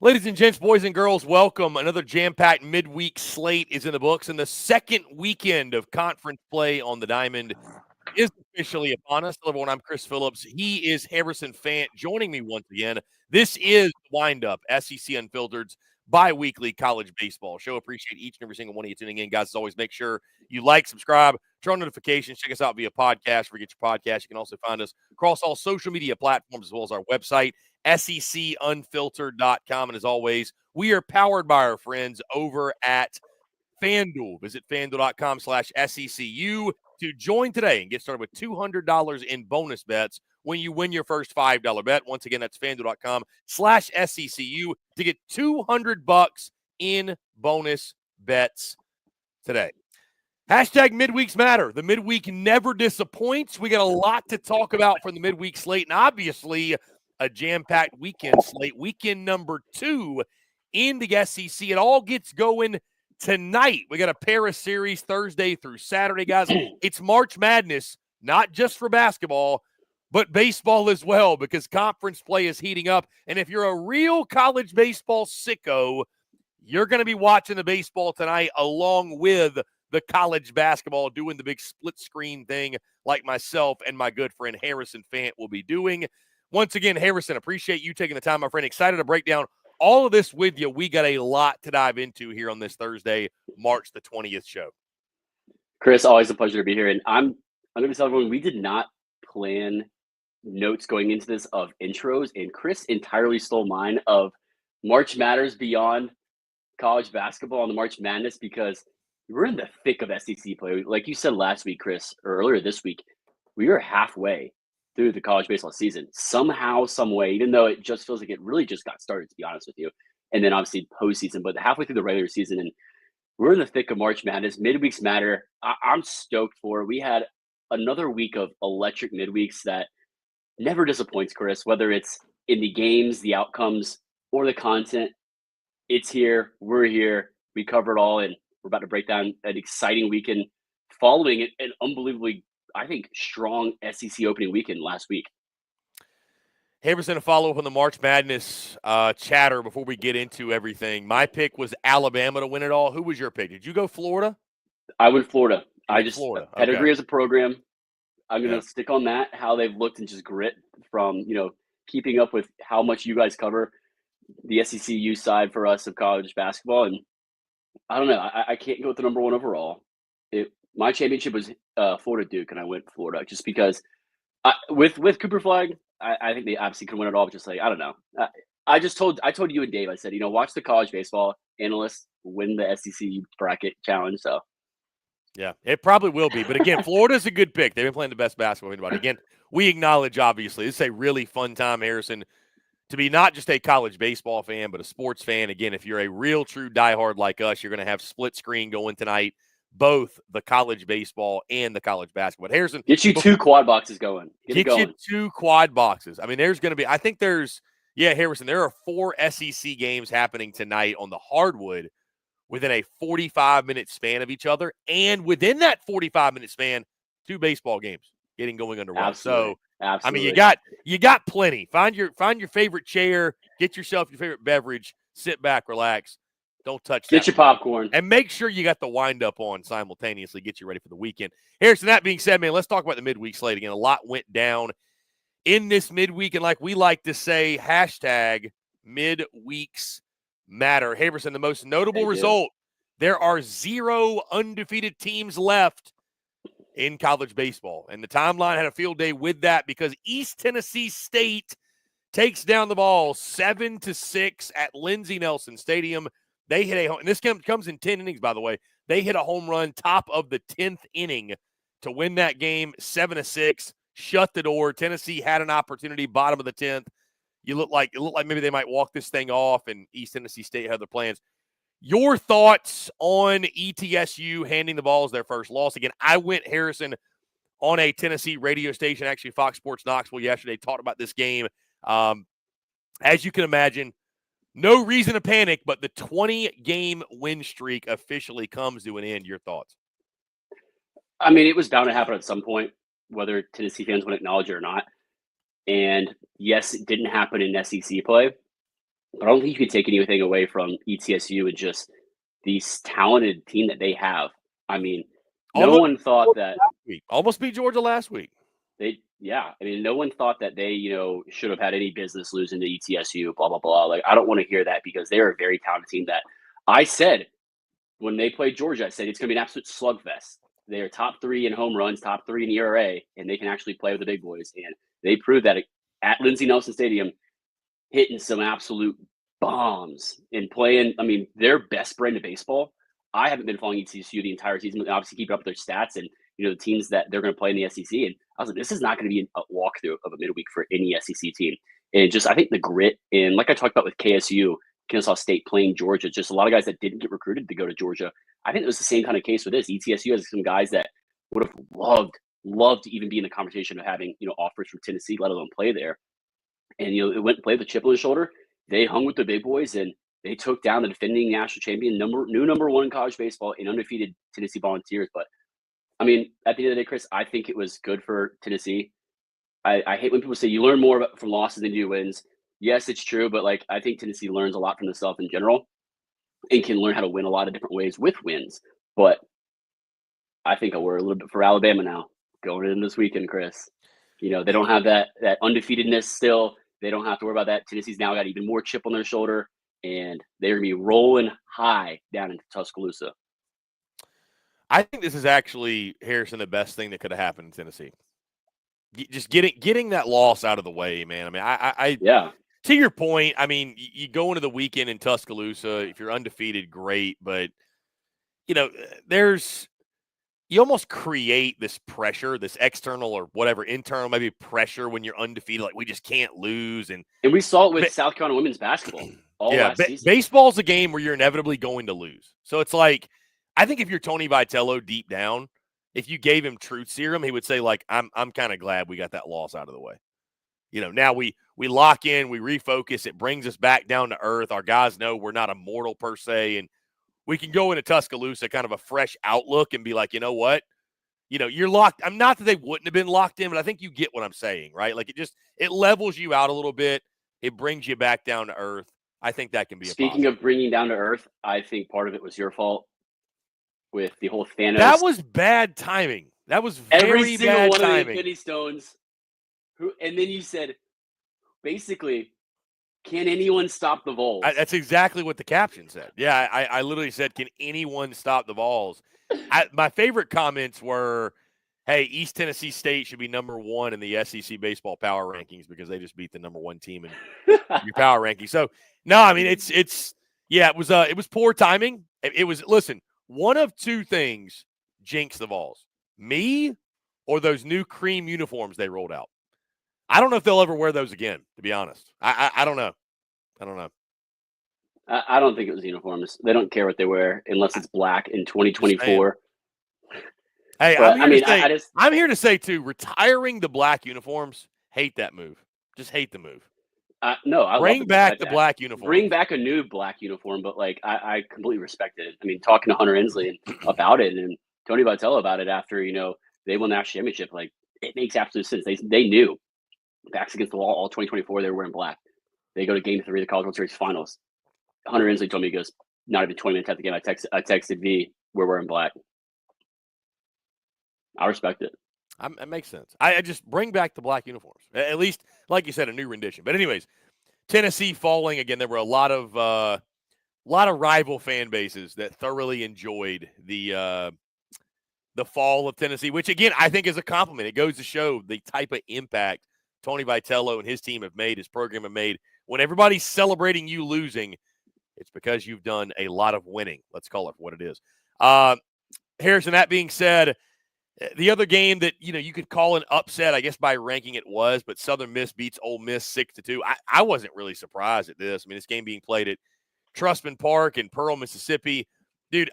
Ladies and gents, boys and girls, welcome. Another jam-packed midweek slate is in the books, and the second weekend of conference play on the Diamond is officially upon us. Hello, everyone. I'm Chris Phillips. He is Harrison Fant, joining me once again. This is Windup, SEC Unfiltered's bi-weekly college baseball show. Appreciate each and every single one of you tuning in, guys. As always, make sure you like, subscribe, turn on notifications, check us out via podcast. Where you get your podcast, you can also find us across all social media platforms as well as our website, secunfiltered.com. And as always, we are powered by our friends over at FanDuel. Visit FanDuel.com/SECU to join today and get started with $200 in bonus bets when you win your first $5 bet. Once again, that's FanDuel.com/SECU to get $200 in bonus bets today. Hashtag midweeks matter. The midweek never disappoints. We got a lot to talk about from the midweek slate, and obviously a jam-packed weekend slate. Weekend number 2 in the SEC. It all gets going tonight. We got a Paris series Thursday through Saturday, guys. It's March Madness, not just for basketball, but baseball as well, because conference play is heating up. And if you're a real college baseball sicko, you're going to be watching the baseball tonight along with the college basketball, doing the big split screen thing like myself and my good friend Harrison Fant will be doing. Once again, Harrison, appreciate you taking the time, my friend. Excited to break down all of this with you. We got a lot to dive into here on this Thursday, March the 20th show. Chris, always a pleasure to be here. And I'm going to tell everyone, we did not plan notes going into this of intros, and Chris entirely stole mine of March Matters beyond college basketball and the March Madness, because we're in the thick of SEC play. Like you said last week, Chris, or earlier this week, we are halfway through the college baseball season. Somehow, some way, even though it just feels like it really just got started, to be honest with you. And then obviously postseason, but halfway through the regular season, and we're in the thick of March Madness. Midweeks matter. I'm stoked for it. We had another week of electric midweeks that never disappoints, Chris, whether it's in the games, the outcomes, or the content. It's here. We're here. We cover it all, and we're about to break down an exciting weekend following an unbelievably, I think, strong SEC opening weekend last week. Harrison, a follow-up on the March Madness chatter before we get into everything. My pick was Alabama to win it all. Who was your pick? Did you go Florida? I went Florida. Florida. Pedigree Okay. as a program. I'm going to stick on that, how they've looked and just grit from, keeping up with how much you guys cover the SECU side for us of college basketball. And I don't know. I can't go with the number one overall. My championship was Florida Duke, and I went Florida just because with Cooper Flag, I think they obviously could win it all. But just like, I don't know. I told you and Dave, I said, watch the college baseball analysts win the SEC bracket challenge. So. Yeah, it probably will be. But again, Florida's a good pick. They've been playing the best basketball. Anybody. Again, we acknowledge, obviously, this is a really fun time, Harrison, to be not just a college baseball fan, but a sports fan. Again, if you're a real, true diehard like us, you're going to have split screen going tonight, both the college baseball and the college basketball. But Harrison, get you 2 quad boxes going. Get you 2 quad boxes. I mean, there's going to be, Harrison, there are 4 SEC games happening tonight on the hardwood within a 45-minute span of each other. And within that 45-minute span, 2 baseball games getting going underway. Absolutely. So, Absolutely. I mean, you got plenty. Find your favorite chair, get yourself your favorite beverage, sit back, relax. Don't touch that. Get your popcorn. And make sure you got the wind-up on simultaneously. Get you ready for the weekend. Harrison, that being said, man, let's talk about the midweek slate again. A lot went down in this midweek, and like we like to say, hashtag midweeks matter. Harrison, the most notable result, there are 0 undefeated teams left in college baseball. And the timeline had a field day with that because East Tennessee State takes down the ball 7-6 at Lindsey Nelson Stadium. They hit and this comes in 10 innings, by the way. They hit a home run top of the 10th inning to win that game 7-6, shut the door. Tennessee had an opportunity, bottom of the 10th. It looked like maybe they might walk this thing off, and East Tennessee State had their plans. Your thoughts on ETSU handing the ball as their first loss? Again, I went, Harrison, on a Tennessee radio station, actually Fox Sports Knoxville yesterday, talked about this game. As you can imagine, no reason to panic, but the 20-game win streak officially comes to an end. Your thoughts? I mean, it was bound to happen at some point, whether Tennessee fans want to acknowledge it or not. And yes, it didn't happen in SEC play, But I don't think you can take anything away from ETSU and just this talented team that they have. I mean, no Almost one thought that almost beat Georgia last week. no one thought that they, should have had any business losing to ETSU, blah, blah, blah. Like, I don't want to hear that because they're a very talented team that I said when they played Georgia, I said it's going to be an absolute slugfest. They're top 3 in home runs, top 3 in ERA, and they can actually play with the big boys. And they proved that at Lindsey Nelson Stadium, hitting some absolute bombs and playing, their best brand of baseball. I haven't been following ETSU the entire season, but obviously keeping up with their stats and, the teams that they're going to play in the SEC. And I was like, this is not going to be a walkthrough of a midweek for any SEC team. And just, I think the grit, and like I talked about with KSU, Kennesaw State playing Georgia, just a lot of guys that didn't get recruited to go to Georgia. I think it was the same kind of case with this. ETSU has some guys that would have loved to even be in the conversation of having, offers from Tennessee, let alone play there. And, it went and played with a chip on his shoulder. They hung with the big boys, and they took down the defending national champion, new number 1 in college baseball, in undefeated Tennessee Volunteers. But, at the end of the day, Chris, I think it was good for Tennessee. I hate when people say you learn more from losses than you do wins. Yes, it's true, but, I think Tennessee learns a lot from themselves in general and can learn how to win a lot of different ways with wins. But I think we're a little bit for Alabama now going in this weekend, Chris. They don't have that undefeatedness still. They don't have to worry about that. Tennessee's now got even more chip on their shoulder, and they're going to be rolling high down into Tuscaloosa. I think this is actually, Harrison, the best thing that could have happened in Tennessee. Just getting that loss out of the way, man. Yeah. To your point, you go into the weekend in Tuscaloosa. If you're undefeated, great. But, you almost create this pressure, this external or whatever, internal, maybe pressure when you're undefeated. Like, we just can't lose. And we saw it with South Carolina women's basketball last season. Baseball's a game where you're inevitably going to lose. So it's like, I think if you're Tony Vitello deep down, if you gave him truth serum, he would say, like, I'm kind of glad we got that loss out of the way. Now we lock in, we refocus. It brings us back down to earth. Our guys know we're not immortal per se, and we can go into Tuscaloosa kind of a fresh outlook and be like, you know what? You're locked. I'm not that they wouldn't have been locked in, but I think you get what I'm saying, right? Like, it levels you out a little bit. It brings you back down to earth. I think that can be Speaking of bringing down to earth, I think part of it was your fault with the whole Thanos. That was bad timing. That was very bad timing. Every single one of the Infinity Stones. And then you said, basically, can anyone stop the Vols? That's exactly what the caption said. Yeah, I literally said, can anyone stop the Vols? My favorite comments were, hey, East Tennessee State should be number 1 in the SEC baseball power rankings because they just beat the number 1 team in your power ranking. So, no, it was poor timing. It was, listen, one of 2 things jinx the Vols. Me or those new cream uniforms they rolled out. I don't know if they'll ever wear those again, to be honest. I don't know. I don't know. I don't think it was uniforms. They don't care what they wear unless it's black in 2024. Hey, but, I'm here to say, too, retiring the black uniforms, hate that move. Just hate the move. No, I bring back the black uniform. Bring back a new black uniform, but I completely respect it. Talking to Hunter Inslee about it and Tony Vitello about it after they won the national championship, it makes absolute sense. They knew backs against the wall all 2024 they were wearing black. They go to Game 3 of the College World Series Finals. Hunter Inslee told me, he goes, not even 20 minutes after the game, I texted V, we're wearing black. I respect it. It makes sense. I just bring back the black uniforms. At least, like you said, a new rendition. But anyways, Tennessee falling again. There were a lot of rival fan bases that thoroughly enjoyed the fall of Tennessee, which again I think is a compliment. It goes to show the type of impact Tony Vitello and his team have made, his program have made. When everybody's celebrating you losing, it's because you've done a lot of winning. Let's call it what it is. Harrison, that being said, the other game that, you could call an upset, I guess by ranking it was, but Southern Miss beats Ole Miss 6-2. I wasn't really surprised at this. This game being played at Trustman Park in Pearl, Mississippi. Dude,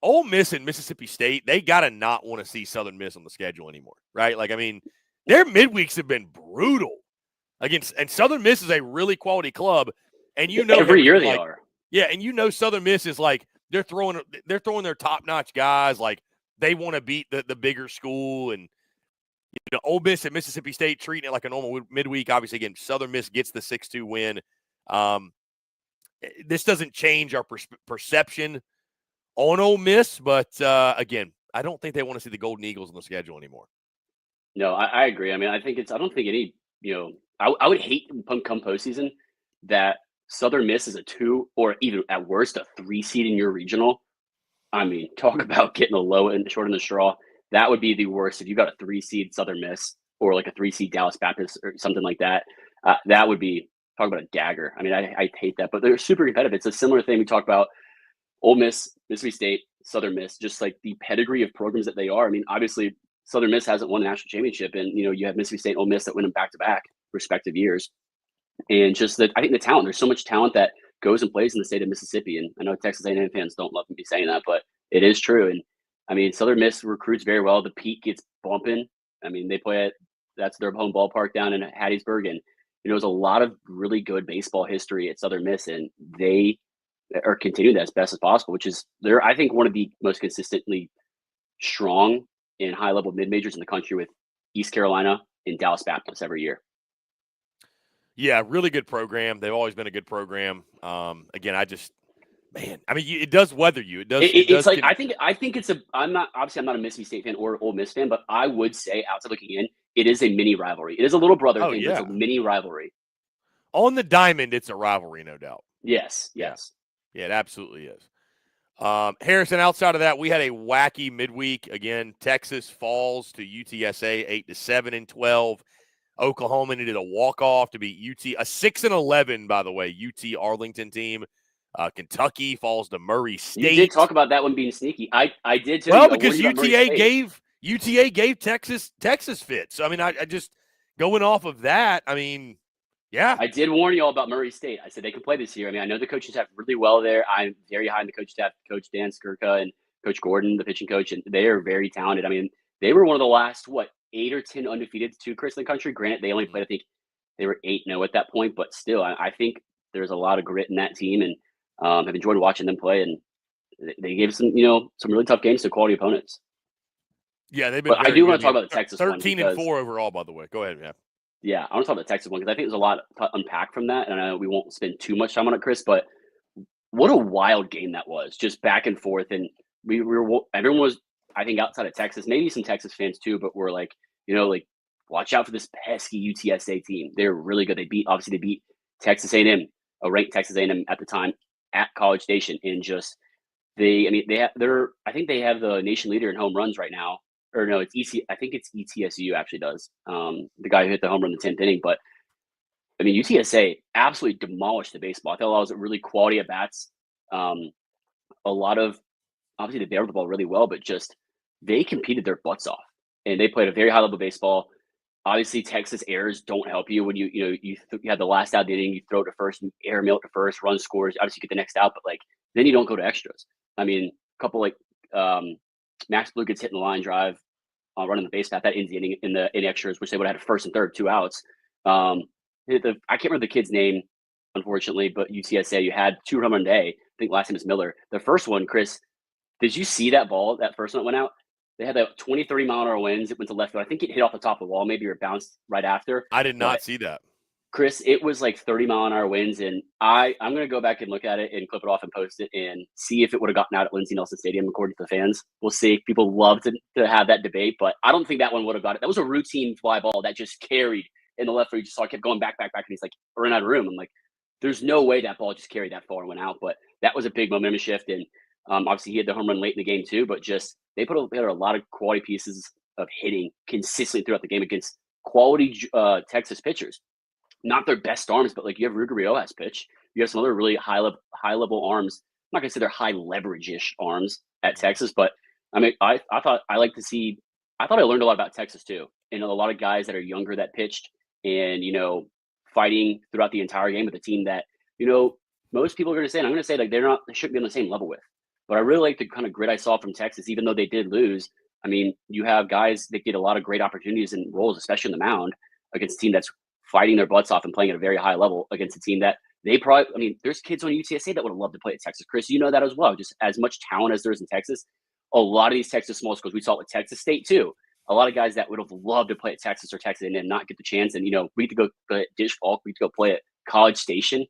Ole Miss and Mississippi State, they got to not want to see Southern Miss on the schedule anymore, right? Their midweeks have been brutal and Southern Miss is a really quality club. And every year they are. Yeah, and Southern Miss is they're throwing their top-notch guys, they want to beat the bigger school, and Ole Miss and Mississippi State treating it like a normal midweek. Obviously, again, Southern Miss gets the 6-2 win. this doesn't change our perception on Ole Miss, but again, I don't think they want to see the Golden Eagles on the schedule anymore. No, I agree. I mean, I don't think any, I would hate come postseason that Southern Miss is a 2 or even at worst a 3 seed in your regional. I mean, talk about getting a low and short in the straw. That would be the worst if you got a 3 seed Southern Miss or like a 3 seed Dallas Baptist or something like that. That would be talk about a dagger. I mean, I hate that, but they're super competitive. It's a similar thing we talk about. Ole Miss, Mississippi State, Southern Miss, just like the pedigree of programs that they are. I mean, obviously, Southern Miss hasn't won a national championship, and you have Mississippi State and Ole Miss that win them back to back, respective years. And just that, I think the talent. There's so much talent that goes and plays in the state of Mississippi. And I know Texas A&M fans don't love me saying that, but it is true. And I mean, Southern Miss recruits very well. The Peak gets bumping. I mean, they play that's their home ballpark down in Hattiesburg, and there's a lot of really good baseball history at Southern Miss, and they are continuing that as best as possible, which is they're, I think, one of the most consistently strong and high level mid majors in the country, with East Carolina and Dallas Baptist every year. Yeah, really good program. They've always been a good program. Again, I mean, it does weather you. It's like I think it's a. I'm not a Mississippi State fan or Ole Miss fan, but I would say outside looking in, it is a mini rivalry. It is a little brother thing, but it's a mini rivalry. On the diamond, it's a rivalry, no doubt. Yes. Yeah, it absolutely is. Harrison, outside of that, we had a wacky midweek. Again, Texas falls to UTSA 8-7 in 12. Oklahoma needed a walk-off to beat UT, a 6-11, by the way, UT Arlington team. Kentucky falls to Murray State. You did talk about that one being sneaky. I did too. Well, because UTA gave Texas fits. So, I mean, I just going off of that. I mean, yeah. I did warn you all about Murray State. I said they can play this year. I mean, I know the coaching staff really well there. I'm very high in the coaching staff, Coach Dan Skirka and Coach Gordon, the pitching coach, and they are very talented. I mean, they were one of the last 8 or 10 undefeated to Chris in the country. Granted, they only played, I think they were 8-0 at that point, but still, I think there's a lot of grit in that team, and have enjoyed watching them play. And they gave some really tough games to quality opponents. Yeah, they've been. But I do want to talk about the Texas 13-4 overall, by the way. Go ahead, man. Yeah, I want to talk about the Texas one because I think there's a lot to unpack from that, and I know we won't spend too much time on it, Chris. But what a wild game that was, just back and forth, and everyone was, I think, outside of Texas, maybe some Texas fans too, but we're like, watch out for this pesky UTSA team. They're really good. They beat Texas A&M, a ranked Texas A&M at the time at College Station, and just I think they have the nation leader in home runs right now. Or no, it's I think it's ETSU actually does. The guy who hit the home run in the 10th inning. But I mean, UTSA absolutely demolished the baseball. I thought it was really quality at bats. A lot of, obviously they barreled the ball really well, but just they competed their butts off, and they played a very high level baseball. Obviously, Texas errors don't help you when you had the last out of the inning, you throw it to first, you air mail to first, run scores. Obviously, you get the next out, but then you don't go to extras. I mean, a couple Max Blue gets hit in the line drive, running the base path. That ends the inning in extras, which they would have had a first and third, 2 outs. I can't remember the kid's name, unfortunately, but UTSA, you had 2 home run day. I think last name is Miller. The first one, Chris, did you see that ball? That first one that went out? They had that 20-30 mile an hour winds. It went to left field. I think it hit off the top of the wall, maybe, or bounced right after. I did not see that. Chris, it was 30 mile an hour winds, and I'm going to go back and look at it and clip it off and post it and see if it would have gotten out at Lindsey Nelson Stadium, according to the fans. We'll see. People love to have that debate, but I don't think that one would have got it. That was a routine fly ball that just carried in the left field. You just saw it kept going back, and he's ran out of room. I'm like, there's no way that ball just carried that far and went out, but that was a big momentum shift, and obviously he had the home run late in the game too, but just they had a lot of quality pieces of hitting consistently throughout the game against quality Texas pitchers. Not their best arms, but you have Ruger Riojas pitch. You have some other really high level arms. I'm not gonna say they're high leverage-ish arms at Texas, but I mean, I thought I learned a lot about Texas too, and a lot of guys that are younger that pitched and fighting throughout the entire game with a team that most people are gonna say, and I'm gonna say they shouldn't be on the same level with. But I really like the kind of grit I saw from Texas, even though they did lose. I mean, you have guys that get a lot of great opportunities and roles, especially in the mound, against a team that's fighting their butts off and playing at a very high level against a team that there's kids on UTSA that would have loved to play at Texas. Chris, you know that as well. Just as much talent as there is in Texas, a lot of these Texas small schools, we saw it with Texas State too. A lot of guys that would have loved to play at Texas or Texas and then not get the chance. And, we get to go play at Dish Falk. We get to go play at College Station.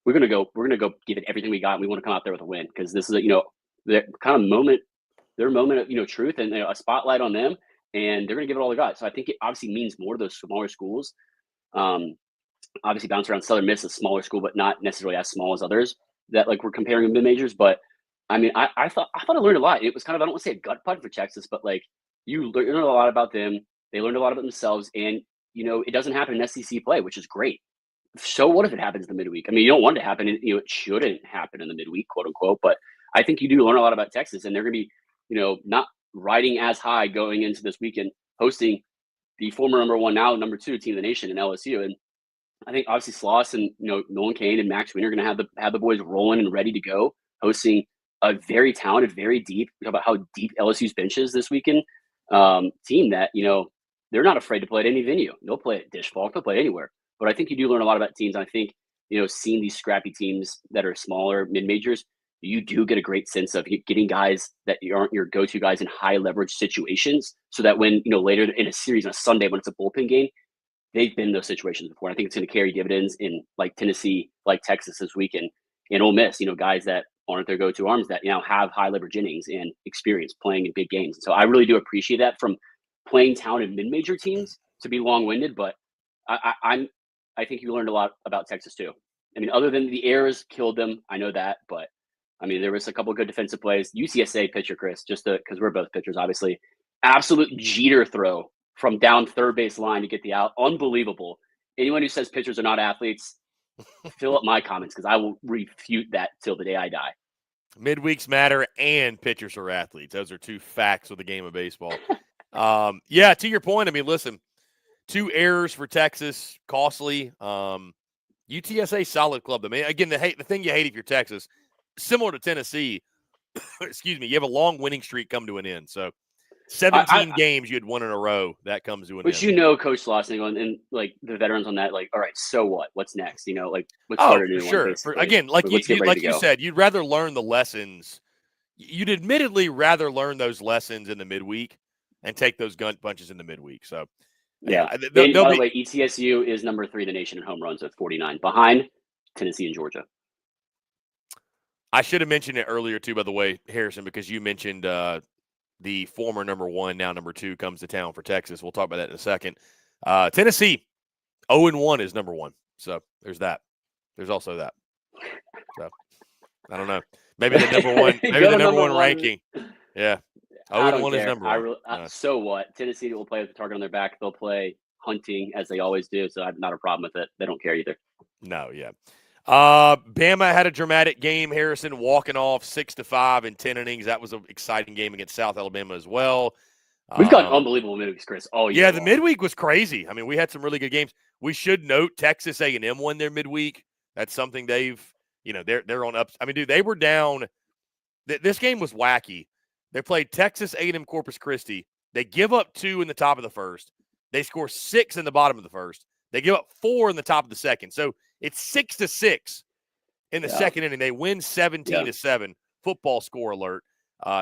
we're gonna go give it everything we got. And we want to come out there with a win because this is the kind of moment, their moment of truth and a spotlight on them, and they're gonna give it all they got. So I think it obviously means more to those smaller schools. Obviously bounce around. Southern Miss, a smaller school, but not necessarily as small as others that like we're comparing mid majors. But I mean, I thought I learned a lot. It was kind of, I don't want to say a gut punch for Texas, but like you learned a lot about them. They learned a lot about themselves, and it doesn't happen in SEC play, which is great. So what if it happens in the midweek? I mean, you don't want it to happen. It shouldn't happen in the midweek, quote unquote. But I think you do learn a lot about Texas, and they're going to be, not riding as high going into this weekend, hosting the former number one, now number 2 team in the nation in LSU. And I think obviously Sloss and Nolan Cain and Max Wiener are going to have the boys rolling and ready to go, hosting a very talented, very deep. We talk about how deep LSU's bench is this weekend. Team that they're not afraid to play at any venue. They'll play at Dish Falk. They'll play anywhere. But I think you do learn a lot about teams. I think seeing these scrappy teams that are smaller mid majors, you do get a great sense of getting guys that aren't your go-to guys in high leverage situations, so that when later in a series on a Sunday when it's a bullpen game, they've been in those situations before. I think it's going to carry dividends in like Tennessee, like Texas this weekend, and Ole Miss. Guys that aren't their go-to arms that have high leverage innings and experience playing in big games. So I really do appreciate that from playing talented mid-major teams to be long-winded. But I think you learned a lot about Texas too. I mean, other than the errors killed them, I know that, but I mean, there was a couple of good defensive plays. UTSA pitcher, Chris, just because we're both pitchers, obviously, absolute Jeter throw from down third base line to get the out. Unbelievable. Anyone who says pitchers are not athletes, fill up my comments because I will refute that till the day I die. Midweeks matter and pitchers are athletes. Those are two facts of the game of baseball. Yeah, to your point, I mean, listen, 2 errors for Texas, costly. UTSA, solid club. I mean, again, the thing you hate if you're Texas, similar to Tennessee, excuse me, you have a long winning streak come to an end. So 17 games you had won in a row, that comes to an end. But Coach Slauson and like the veterans on that, like, all right, so what? What's next? Let's start a new one. Again, like you said, you'd rather learn the lessons. You'd admittedly rather learn those lessons in the midweek and take those gun punches in the midweek. So yeah. By the way, ETSU is number 3 in the nation in home runs with 49, behind Tennessee and Georgia. I should have mentioned it earlier too, by the way, Harrison, because you mentioned the former number 1, now number 2 comes to town for Texas. We'll talk about that in a second. Tennessee, 0-1 is number 1. So there's that. There's also that. So I don't know. Maybe the number 1, maybe the number 1 ranking. Yeah. 0-1 is number 1. So what? Tennessee will play with the target on their back. They'll play hunting as they always do. So I have not a problem with it. They don't care either. No, yeah. Bama had a dramatic game. Harrison walking off 6-5 in 10 innings. That was an exciting game against South Alabama as well. We've got unbelievable midweeks, Chris. Oh yeah, the midweek was crazy. I mean, we had some really good games. We should note Texas A&M won their midweek. That's something they've, they're on ups. I mean, dude, they were down. This game was wacky. They played Texas A&M Corpus Christi. They give up 2 in the top of the first. They score 6 in the bottom of the first. They give up 4 in the top of the second. So it's 6-6 in the second inning. They win 17-7. Football score alert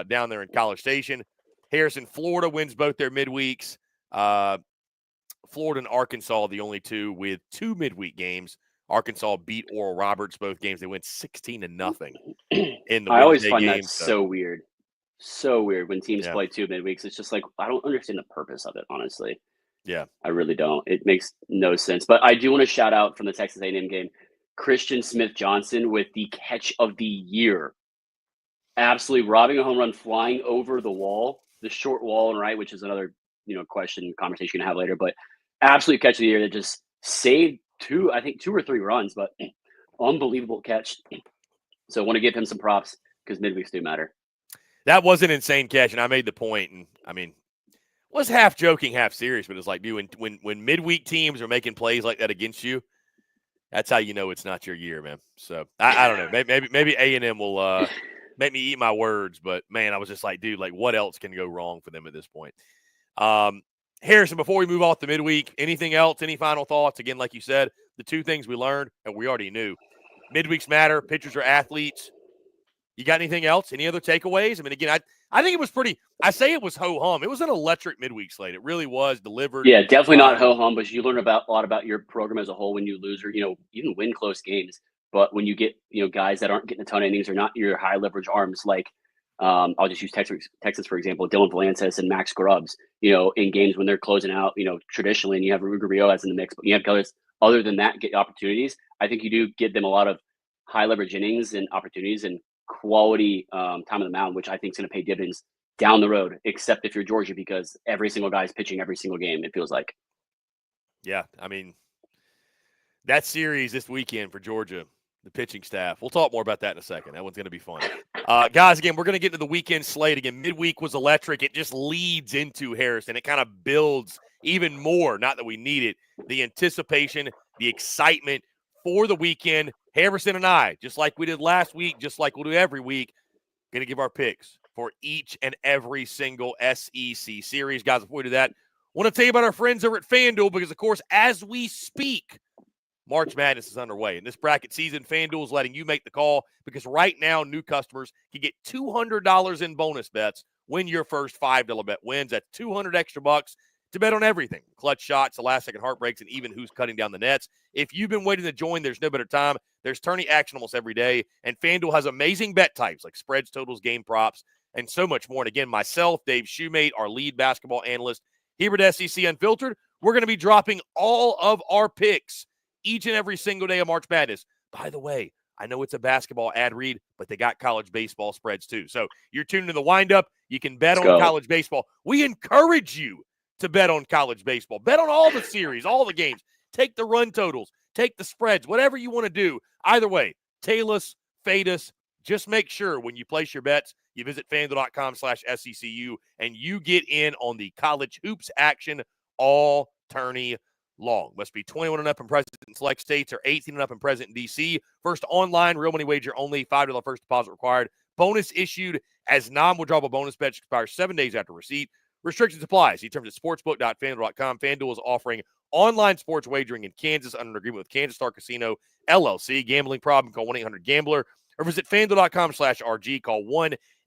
down there in College Station. Harrison, Florida wins both their midweeks. Florida and Arkansas, the only 2 with 2 midweek games. Arkansas beat Oral Roberts both games. They went 16-0 in the Wednesday I always find game, that so weird. So weird when teams play 2 midweeks. It's just like, I don't understand the purpose of it, honestly. Yeah. I really don't. It makes no sense. But I do want to shout out from the Texas A&M game, Christian Smith-Johnson with the catch of the year. Absolutely robbing a home run, flying over the wall, the short wall and right, which is another, conversation you're going to have later. But absolute catch of the year that just saved 2 or 3 runs, but unbelievable catch. So I want to give him some props because midweeks do matter. That was an insane catch, and I made the point, and I mean, was half joking, half serious, but it's like, dude, when midweek teams are making plays like that against you, that's how you know it's not your year, man. So I don't know. Maybe A&M will make me eat my words, but man, I was just like, dude, like what else can go wrong for them at this point? Harrison, before we move off the midweek, anything else? Any final thoughts? Again, like you said, the 2 things we learned and we already knew: midweeks matter, pitchers are athletes. You got anything else? Any other takeaways? I mean, again, I think it was pretty – I say it was ho-hum. It was an electric midweek slate. It really was delivered. Yeah, definitely not ho-hum, but you learn a lot about your program as a whole when you lose or, even win close games. But when you get, guys that aren't getting a ton of innings or not your high leverage arms, like I'll just use Texas, for example, Dylan Valencia and Max Grubbs, in games when they're closing out, traditionally, and you have Rubio as in the mix, but you have guys other than that get opportunities. I think you do give them a lot of high leverage innings and opportunities and quality time on the mound, which I think is going to pay dividends down the road, except if you're Georgia, because every single guy is pitching every single game, it feels like. Yeah, I mean, that series this weekend for Georgia, the pitching staff, we'll talk more about that in a second. That one's going to be fun. Guys, again, we're going to get into the weekend slate. Again, midweek was electric. It just leads into Harrison. It kind of builds even more, not that we need it, the anticipation, the excitement for the weekend. Harrison and I, just like we did last week, just like we'll do every week, going to give our picks for each and every single SEC series. Guys, before we do that, I want to tell you about our friends over at FanDuel because, of course, as we speak, March Madness is underway. In this bracket season, FanDuel is letting you make the call because right now new customers can get $200 in bonus bets when your first $5 bet wins. That's $200 extra bucks to bet on everything. Clutch shots, the last-second heartbreaks, and even who's cutting down the nets. If you've been waiting to join, there's no better time. There's tourney action almost every day, and FanDuel has amazing bet types like spreads, totals, game props, and so much more. And again, myself, Dave Shoemate, our lead basketball analyst here at SEC Unfiltered, we're going to be dropping all of our picks each and every single day of March Madness. By the way, I know it's a basketball ad read, but they got college baseball spreads too. So you're tuned to the Windup. You can bet on college baseball. We encourage you to bet on college baseball. Bet on all the series, all the games. Take the run totals. Take the spreads. Whatever you want to do. Either way, tail us, fade us. Just make sure when you place your bets, you visit FanDuel.com/SECU, and you get in on the college hoops action all tourney long. Must be 21 and up and present in select states or 18 and up and present in D.C. First online, real money wager only, $5 first deposit required. Bonus issued as non-withdrawable bonus bets expires 7 days after receipt. Restrictions apply. See terms at sportsbook.fanduel.com. FanDuel is offering online sports wagering in Kansas under an agreement with Kansas Star Casino, LLC. Gambling problem, call 1-800-GAMBLER or visit FanDuel.com/RG. Call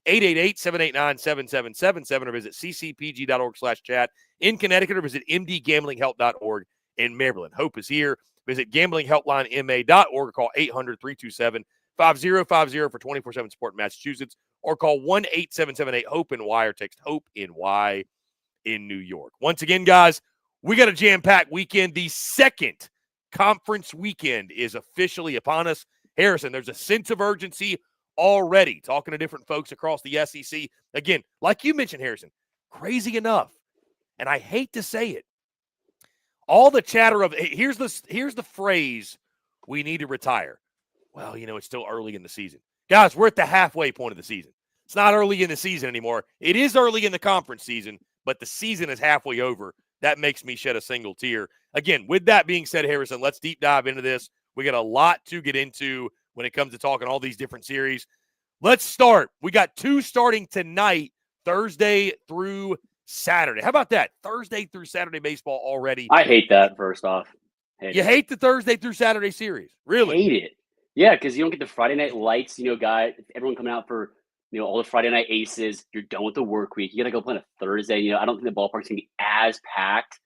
1-888-789-7777 or visit ccpg.org/chat in Connecticut or visit mdgamblinghelp.org in Maryland. Hope is here. Visit gamblinghelplinema.org or call 800-327-5050 for 24/7 support in Massachusetts or call 1-8778-HOPE-NY or text HOPE-NY in New York. Once again, guys, we got a jam-packed weekend. The second conference weekend is officially upon us. Harrison, there's a sense of urgency already talking to different folks across the SEC. Again, like you mentioned, Harrison, crazy enough, and I hate to say it, all the chatter of here's the phrase we need to retire. Well, it's still early in the season. Guys, we're at the halfway point of the season. It's not early in the season anymore. It is early in the conference season, but the season is halfway over. That makes me shed a single tear. Again, with that being said, Harrison, let's deep dive into this. We got a lot to get into when it comes to talking all these different series. Let's start. We got two starting tonight, Thursday through Saturday. How about that? Thursday through Saturday baseball already. I hate that, first off. Hate the Thursday through Saturday series. Really? Hate it. Yeah, because you don't get the Friday night lights, everyone coming out for, all the Friday night aces. You're done with the work week. You got to go play on a Thursday. I don't think the ballpark's going to be as packed,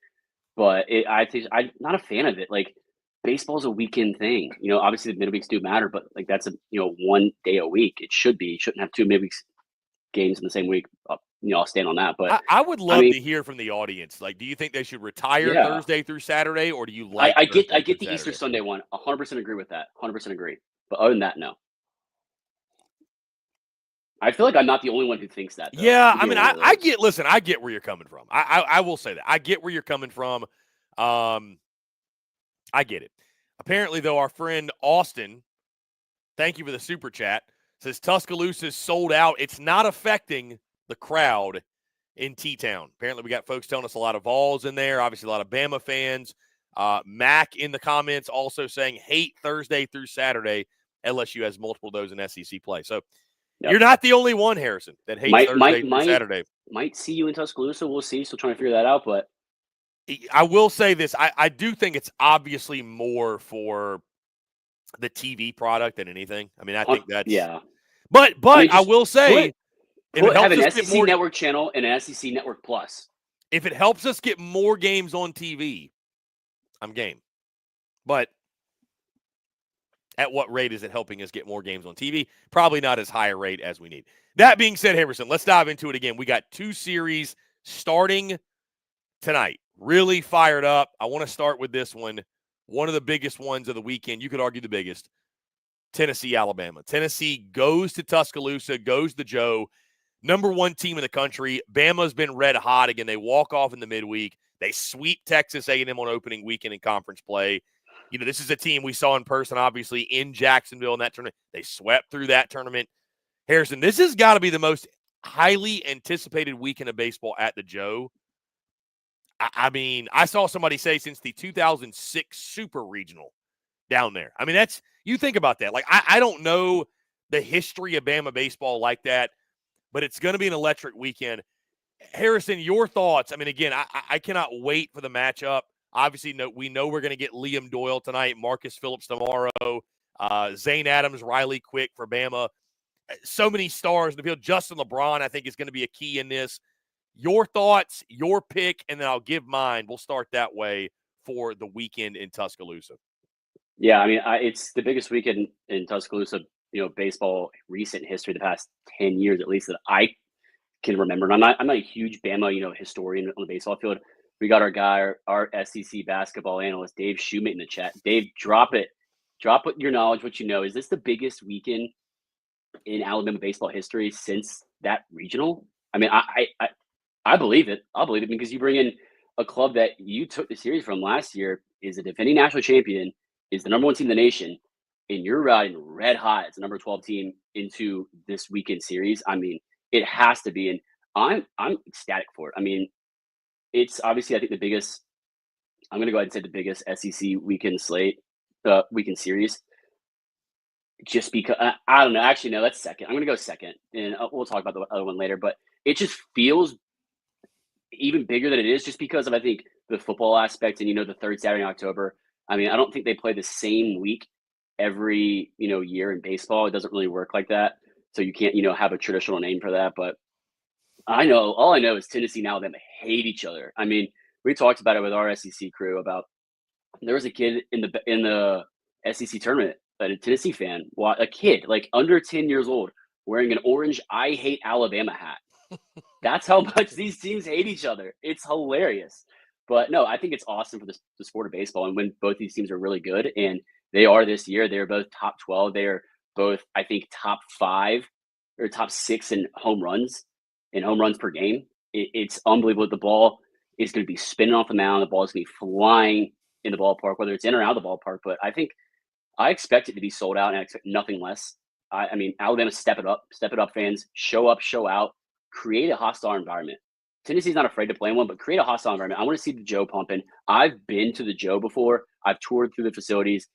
but I'm not a fan of it. Like, baseball's a weekend thing. Obviously the midweeks do matter, but like that's a, 1 day a week. It should be. You shouldn't have two midweek games in the same week. I'll stand on that. But I would love to hear from the audience. Like, do you think they should retire Thursday through Saturday, or do you like? I get the Saturday? Easter Sunday one. 100% agree with that. 100% agree. But other than that, no. I feel like I'm not the only one who thinks that, though. Yeah, I mean, I get where you're coming from. I will say that. I get where you're coming from. I get it. Apparently, though, our friend Austin, thank you for the super chat, says Tuscaloosa's sold out. It's not affecting the crowd in T-Town. Apparently, we got folks telling us a lot of Vols in there, obviously a lot of Bama fans. Mac in the comments also saying hate Thursday through Saturday. LSU has multiple of those in SEC play. So you're not the only one, Harrison, that hates Thursday through Saturday. Might see you in Tuscaloosa. We'll see. Still trying to figure that out, but I will say this. I do think it's obviously more for the TV product than anything. I mean, I think that's – But I will say – if it helps have an us SEC get more network channel and an SEC network plus. If it helps us get more games on TV, I'm game. But at what rate is it helping us get more games on TV? Probably not as high a rate as we need. That being said, Harrison, let's dive into it again. We got 2 series starting tonight. Really fired up. I want to start with this one. One of the biggest ones of the weekend. You could argue the biggest. Tennessee, Alabama. Tennessee goes to Tuscaloosa, goes to Joe. Number 1 team in the country. Bama's been red hot. Again, they walk off in the midweek. They sweep Texas A&M on opening weekend in conference play. This is a team we saw in person, obviously, in Jacksonville in that tournament. They swept through that tournament. Harrison, this has got to be the most highly anticipated weekend of baseball at the Joe. I mean, I saw somebody say since the 2006 Super Regional down there. I mean, you think about that. Like, I don't know the history of Bama baseball like that, but it's going to be an electric weekend. Harrison, your thoughts? I mean, again, I cannot wait for the matchup. Obviously, we know we're going to get Liam Doyle tonight, Marcus Phillips tomorrow, Zane Adams, Riley Quick for Bama. So many stars in the field. Justin LeBron, I think, is going to be a key in this. Your thoughts, your pick, and then I'll give mine. We'll start that way for the weekend in Tuscaloosa. Yeah, I mean, it's the biggest weekend in Tuscaloosa, baseball recent history, the past 10 years at least, that I can remember. And I'm not a huge Bama, historian on the baseball field. We got our guy, our SEC basketball analyst, Dave Schumate, in the chat. Dave, drop it. Drop what your knowledge, what you know. Is this the biggest weekend in Alabama baseball history since that regional? I mean, I believe it. I'll believe it because you bring in a club that you took the series from last year, is a defending national champion, is the number 1 team in the nation, and you're riding red hot as the number 12 team into this weekend series. I mean, it has to be, and I'm ecstatic for it. I mean, it's obviously, I think, the biggest. I'm going to go ahead and say the biggest SEC weekend slate, weekend series. Just because I don't know. Actually, no, that's second. I'm going to go second, and we'll talk about the other one later. But it just feels even bigger than it is, just because of, I think, the football aspect and the third Saturday in October. I mean, I don't think they play the same week every year in baseball. It doesn't really work like that. So you can't have a traditional name for that. But all I know is Tennessee and Alabama hate each other. I mean, we talked about it with our SEC crew about there was a kid in the SEC tournament, a Tennessee fan, a kid like under 10 years old, wearing an orange "I hate Alabama" hat. That's how much these teams hate each other. It's hilarious. But no, I think it's awesome for the sport of baseball. And when both these teams are really good, and they are this year, they're both top 12. They're both, I think, top 5 or top 6 in home runs per game. It's unbelievable. The ball is going to be spinning off the mound. The ball is going to be flying in the ballpark, whether it's in or out of the ballpark. But I expect it to be sold out, and I expect nothing less. I mean, Alabama, step it up, fans. Show up, show out. Create a hostile environment. Tennessee's not afraid to play one, but create a hostile environment. I want to see the Joe pumping. I've been to the Joe before. I've toured through the facilities.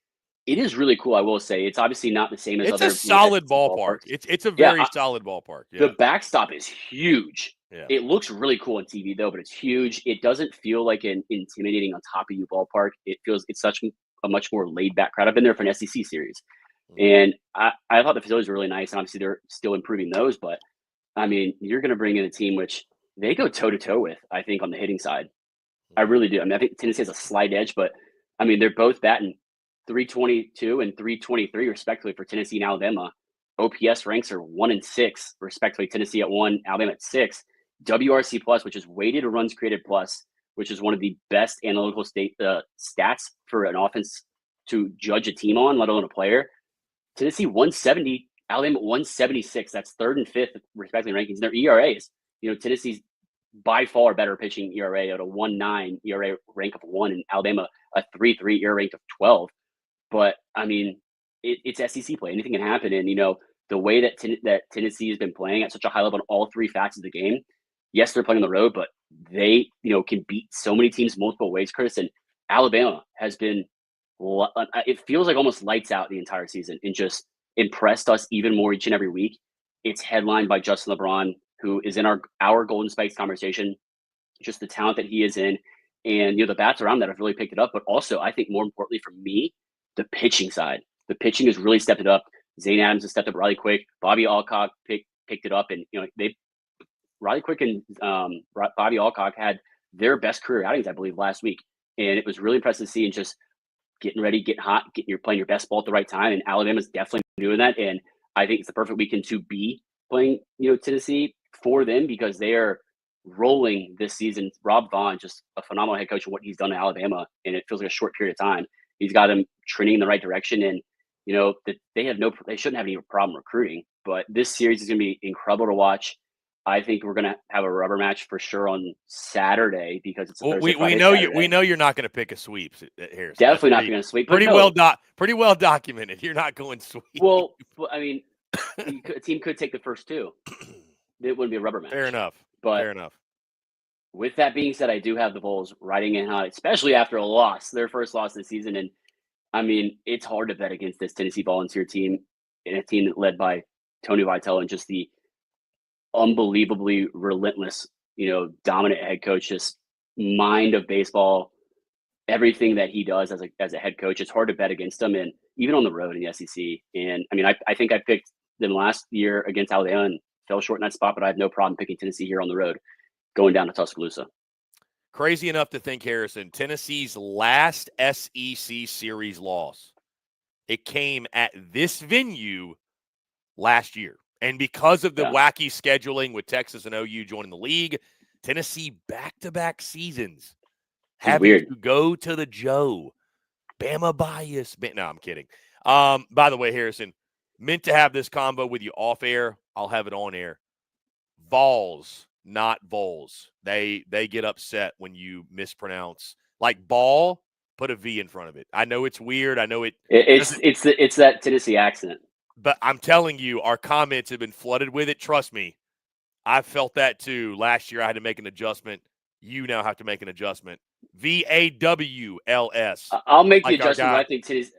It is really cool, I will say. It's obviously not the same as other. It's a solid ballpark. It's a very solid ballpark. Yeah. The backstop is huge. Yeah. It looks really cool on TV, though, but it's huge. It doesn't feel like an intimidating on top of you ballpark. It's such a much more laid-back crowd. I've been there for an SEC series. And I thought the facilities were really nice, and obviously they're still improving those, but I mean, you're going to bring in a team which they go toe-to-toe with, I think, on the hitting side. I really do. I mean, I think Tennessee has a slight edge, but, I mean, they're both batting .322 and .323, respectively, for Tennessee and Alabama. OPS ranks are 1 and 6, respectively. Tennessee at 1, Alabama at 6. WRC plus, which is weighted runs created plus, which is one of the best analytical stats for an offense to judge a team on, let alone a player. Tennessee 170. Alabama 176. That's 3rd and 5th, respectively, rankings. Their ERAs, Tennessee's by far better pitching ERA at a 1.9 ERA rank of 1, and Alabama a 3.3 ERA rank of 12. But I mean, it's SEC play. Anything can happen, and the way that Tennessee has been playing at such a high level on all 3 facets of the game. Yes, they're playing on the road, but they can beat so many teams multiple ways, Chris. And Alabama has been, it feels like almost lights out the entire season, and just impressed us even more each and every week. It's headlined by Justin LeBron, who is in our Golden Spikes conversation, just the talent that he is in. And, the bats around that have really picked it up. But also, I think more importantly for me, the pitching side. The pitching has really stepped it up. Zane Adams has stepped up really quick. Bobby Alcock picked it up. And, Riley Quick and Bobby Alcock had their best career outings, I believe, last week. And it was really impressive to see, and just getting ready, getting hot, you're playing your best ball at the right time, and Alabama's definitely doing that. And I think it's the perfect weekend to be playing, Tennessee for them because they are rolling this season. Rob Vaughn, just a phenomenal head coach, and what he's done in Alabama, and it feels like a short period of time. He's got them trending in the right direction, and they shouldn't have any problem recruiting. But this series is going to be incredible to watch. I think we're going to have a rubber match for sure on Saturday because it's a Thursday, Friday, Saturday. We know you're not going to pick a sweep here. Definitely not going to sweep. Pretty well documented. You're not going sweep. Well, I mean, a team could take the first two. It wouldn't be a rubber match. Fair enough. With that being said, I do have the Vols riding in hot, especially after a loss, their first loss of the season. And I mean, it's hard to bet against this Tennessee Volunteer team and a team led by Tony Vitello and just the unbelievably relentless, dominant head coach, just mind of baseball, everything that he does as a head coach. It's hard to bet against him, and even on the road in the SEC. And I mean, I think I picked them last year against Alabama and fell short in that spot, but I have no problem picking Tennessee here on the road, going down to Tuscaloosa. Crazy enough to think, Harrison, Tennessee's last SEC series loss, it came at this venue last year. And because of the wacky scheduling with Texas and OU joining the league, Tennessee back-to-back seasons having to go to the Joe. Bama bias. No, I'm kidding. By the way, Harrison, meant to have this combo with you off air. I'll have it on air. Vols, not Vols. They get upset when you mispronounce. Like ball, put a V in front of it. I know it's weird. I know it's that Tennessee accent. But I'm telling you, our comments have been flooded with it. Trust me. I felt that too. Last year I had to make an adjustment. You now have to make an adjustment. VAWLS. I'll make the adjustment. But I think Tennessee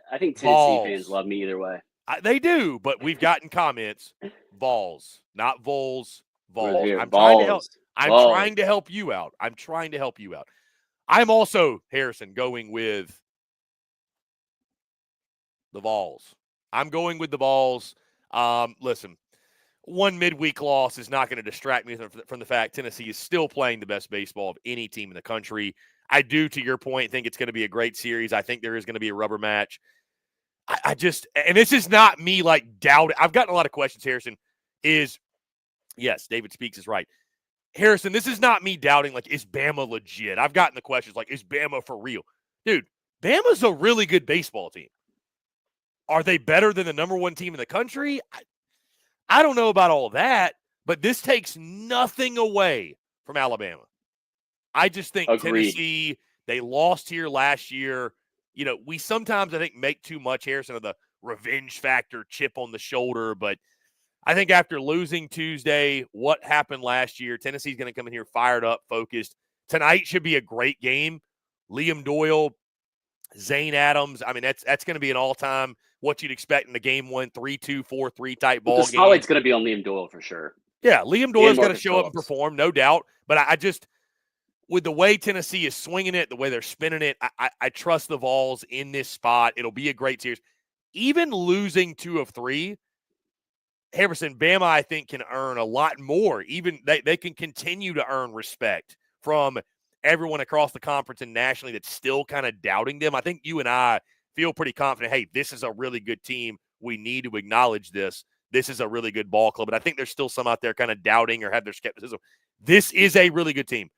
fans love me either way. They do, but we've gotten comments. Vols, not Vols. Vols. I'm trying to help you out. I'm also, Harrison, going with the Vols. I'm going with the Vols. Listen, one midweek loss is not going to distract me from the fact Tennessee is still playing the best baseball of any team in the country. I do, to your point, think it's going to be a great series. I think there is going to be a rubber match. I just – and this is not me, doubting. I've gotten a lot of questions, Harrison, yes, David Speaks is right. Harrison, this is not me doubting, is Bama legit? I've gotten the questions, is Bama for real? Dude, Bama's a really good baseball team. Are they better than the number one team in the country? I don't know about all that, but this takes nothing away from Alabama. I just think Tennessee, they lost here last year. We sometimes, I think, make too much, Harrison, of the revenge factor, chip on the shoulder. But I think after losing Tuesday, what happened last year, Tennessee's going to come in here fired up, focused. Tonight should be a great game. Liam Doyle, Zane Adams. I mean, that's going to be an all-time what you'd expect in the game 1, 3-2, 4-3 type ball game. The spotlight's going to be on Liam Doyle for sure. Yeah, Liam Doyle's got to show up and perform, no doubt. But I just, with the way Tennessee is swinging it, the way they're spinning it, I trust the Vols in this spot. It'll be a great series. Even losing 2 of 3, Harrison, Bama, I think, can earn a lot more. Even they can continue to earn respect from everyone across the conference and nationally that's still kind of doubting them. I think you and I feel pretty confident, hey, this is a really good team. We need to acknowledge this. This is a really good ball club. But I think there's still some out there kind of doubting or have their skepticism. This is a really good team.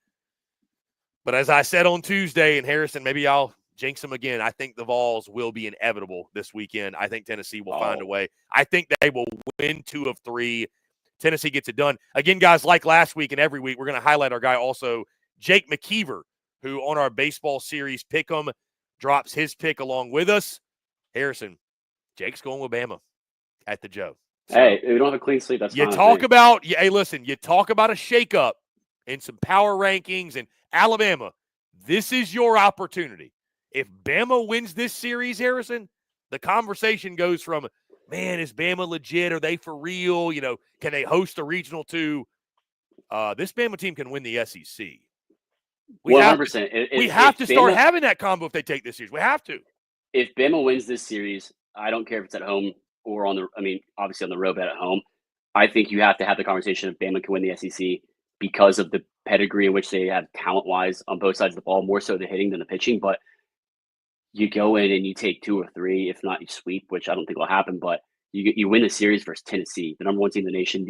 But as I said on Tuesday, and Harrison, maybe I'll jinx them again, I think the Vols will be inevitable this weekend. I think Tennessee will find a way. I think they will win 2 of 3. Tennessee gets it done. Again, guys, like last week and every week, we're going to highlight our guy also, Jake McKeever, who on our baseball series Pick'em drops his pick along with us. Harrison, Jake's going with Bama at the Joe. So, hey, we don't have a clean sweep. That's fine. Hey, listen, you talk about a shakeup and some power rankings and Alabama. This is your opportunity. If Bama wins this series, Harrison, the conversation goes from, man, is Bama legit? Are they for real? Can they host a regional to this Bama team can win the SEC. 100%. We have to start having that combo if they take this series. We have to. If Bama wins this series, I don't care if it's at home or obviously on the road, but at home. I think you have to have the conversation if Bama can win the SEC because of the pedigree in which they have talent-wise on both sides of the ball, more so the hitting than the pitching. But you go in and you take 2 or 3, if not you sweep, which I don't think will happen, but you win the series versus Tennessee, the number 1 team in the nation,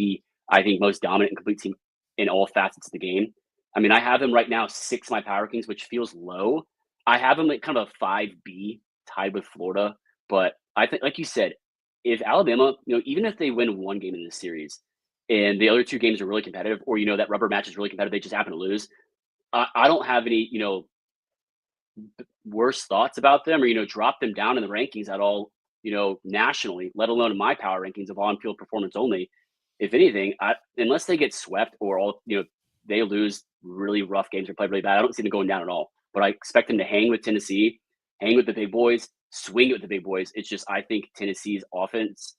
I think most dominant and complete team in all facets of the game. I mean, I have them right now 6 my power rankings, which feels low. I have them at kind of a 5B, tied with Florida. But I think, like you said, if Alabama, even if they win 1 game in this series and the other 2 games are really competitive, or that rubber match is really competitive, they just happen to lose. I don't have any, worse thoughts about them or, drop them down in the rankings at all, nationally, let alone in my power rankings of on-field performance only. If anything, unless they get swept or all, they lose really rough games or play really bad, I don't see them going down at all. But I expect them to hang with Tennessee, hang with the big boys, swing it with the big boys. It's just I think Tennessee's offense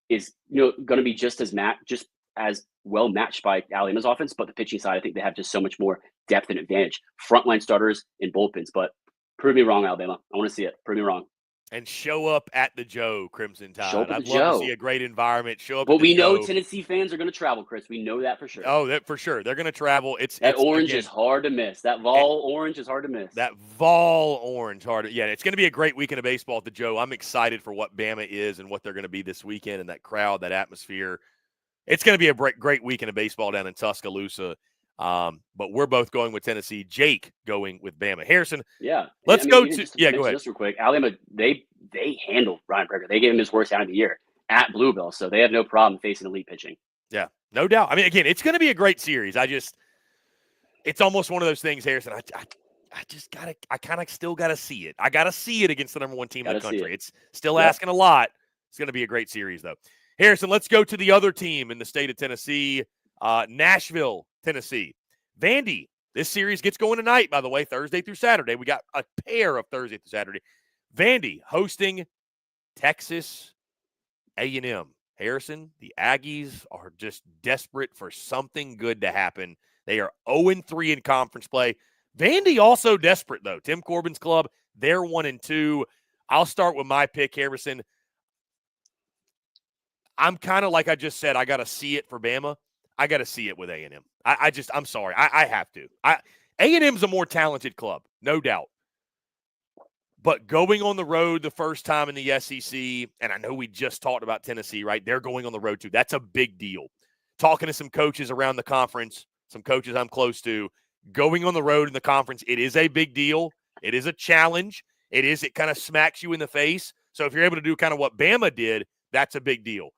is going to be just as well matched by Alabama's offense, but the pitching side, I think they have just so much more depth and advantage. Frontline starters and bullpens, but prove me wrong, Alabama. I want to see it. Prove me wrong. And show up at the Joe, Crimson Tide. Show up at I'd the love Joe. to see a great environment. Show up But at the we know Joe. Tennessee fans are going to travel, Chris. We know that for sure. Oh, that for sure. They're going to travel. It's orange is hard to miss. That Vol orange is hard to miss. That Vol orange hard. Yeah, it's going to be a great weekend of baseball at the Joe. I'm excited for what Bama is and what they're going to be this weekend and that crowd, that atmosphere. It's going to be a great weekend of baseball down in Tuscaloosa. But we're both going with Tennessee. Jake going with Bama. Harrison. Yeah. Let's go to go ahead. Just real quick. Alabama, they handled Ryan Preger. They gave him his worst out of the year at Bluebell, so they have no problem facing elite pitching. Yeah, no doubt. I mean, again, it's going to be a great series. It's almost one of those things, Harrison. I kind of still got to see it. I got to see it against the number 1 team in the country. It's still asking a lot. It's going to be a great series, though. Harrison, let's go to the other team in the state of Tennessee, Nashville, Tennessee. Vandy, this series gets going tonight, by the way, Thursday through Saturday. We got a pair of Thursday through Saturday. Vandy hosting Texas A&M. Harrison, the Aggies are just desperate for something good to happen. They are 0-3 in conference play. Vandy also desperate, though. Tim Corbin's club, they're 1-2. I'll start with my pick, Harrison. I'm kind of like I just said, I got to see it for Bama. I got to see it with A&M. I'm sorry. I have to. A&M's a more talented club, no doubt. But going on the road the first time in the SEC, and I know we just talked about Tennessee, right? They're going on the road too. That's a big deal. Talking to some coaches around the conference, some coaches I'm close to, going on the road in the conference, it is a big deal. It is a challenge. It kind of smacks you in the face. So if you're able to do kind of what Bama did, that's a big deal.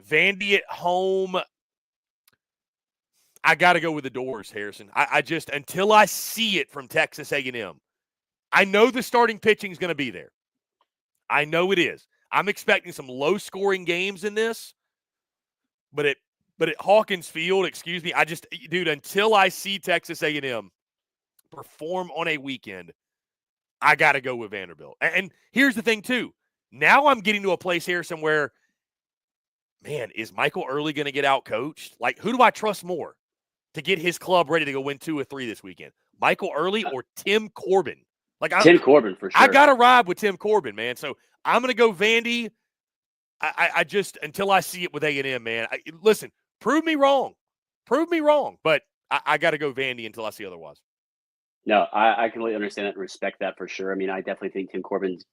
Vandy at home, I got to go with the Doors, Harrison. I just, until I see it from Texas A&M, I know the starting pitching is going to be there. I know it is. I'm expecting some low-scoring games in this, but at Hawkins Field, until I see Texas A&M perform on a weekend, I got to go with Vanderbilt. And here's the thing, too. Now I'm getting to a place, Harrison, where, man, is Michael Early going to get out-coached? Like, who do I trust more to get his club ready to go win 2 or 3 this weekend? Michael Early or Tim Corbin? Tim Corbin, for sure. I got to ride with Tim Corbin, man. So I'm going to go Vandy. I just, until I see it with A&M, man. Listen, prove me wrong. But I got to go Vandy until I see otherwise. No, I completely understand that and respect that for sure. I mean, I definitely think Tim Corbin's,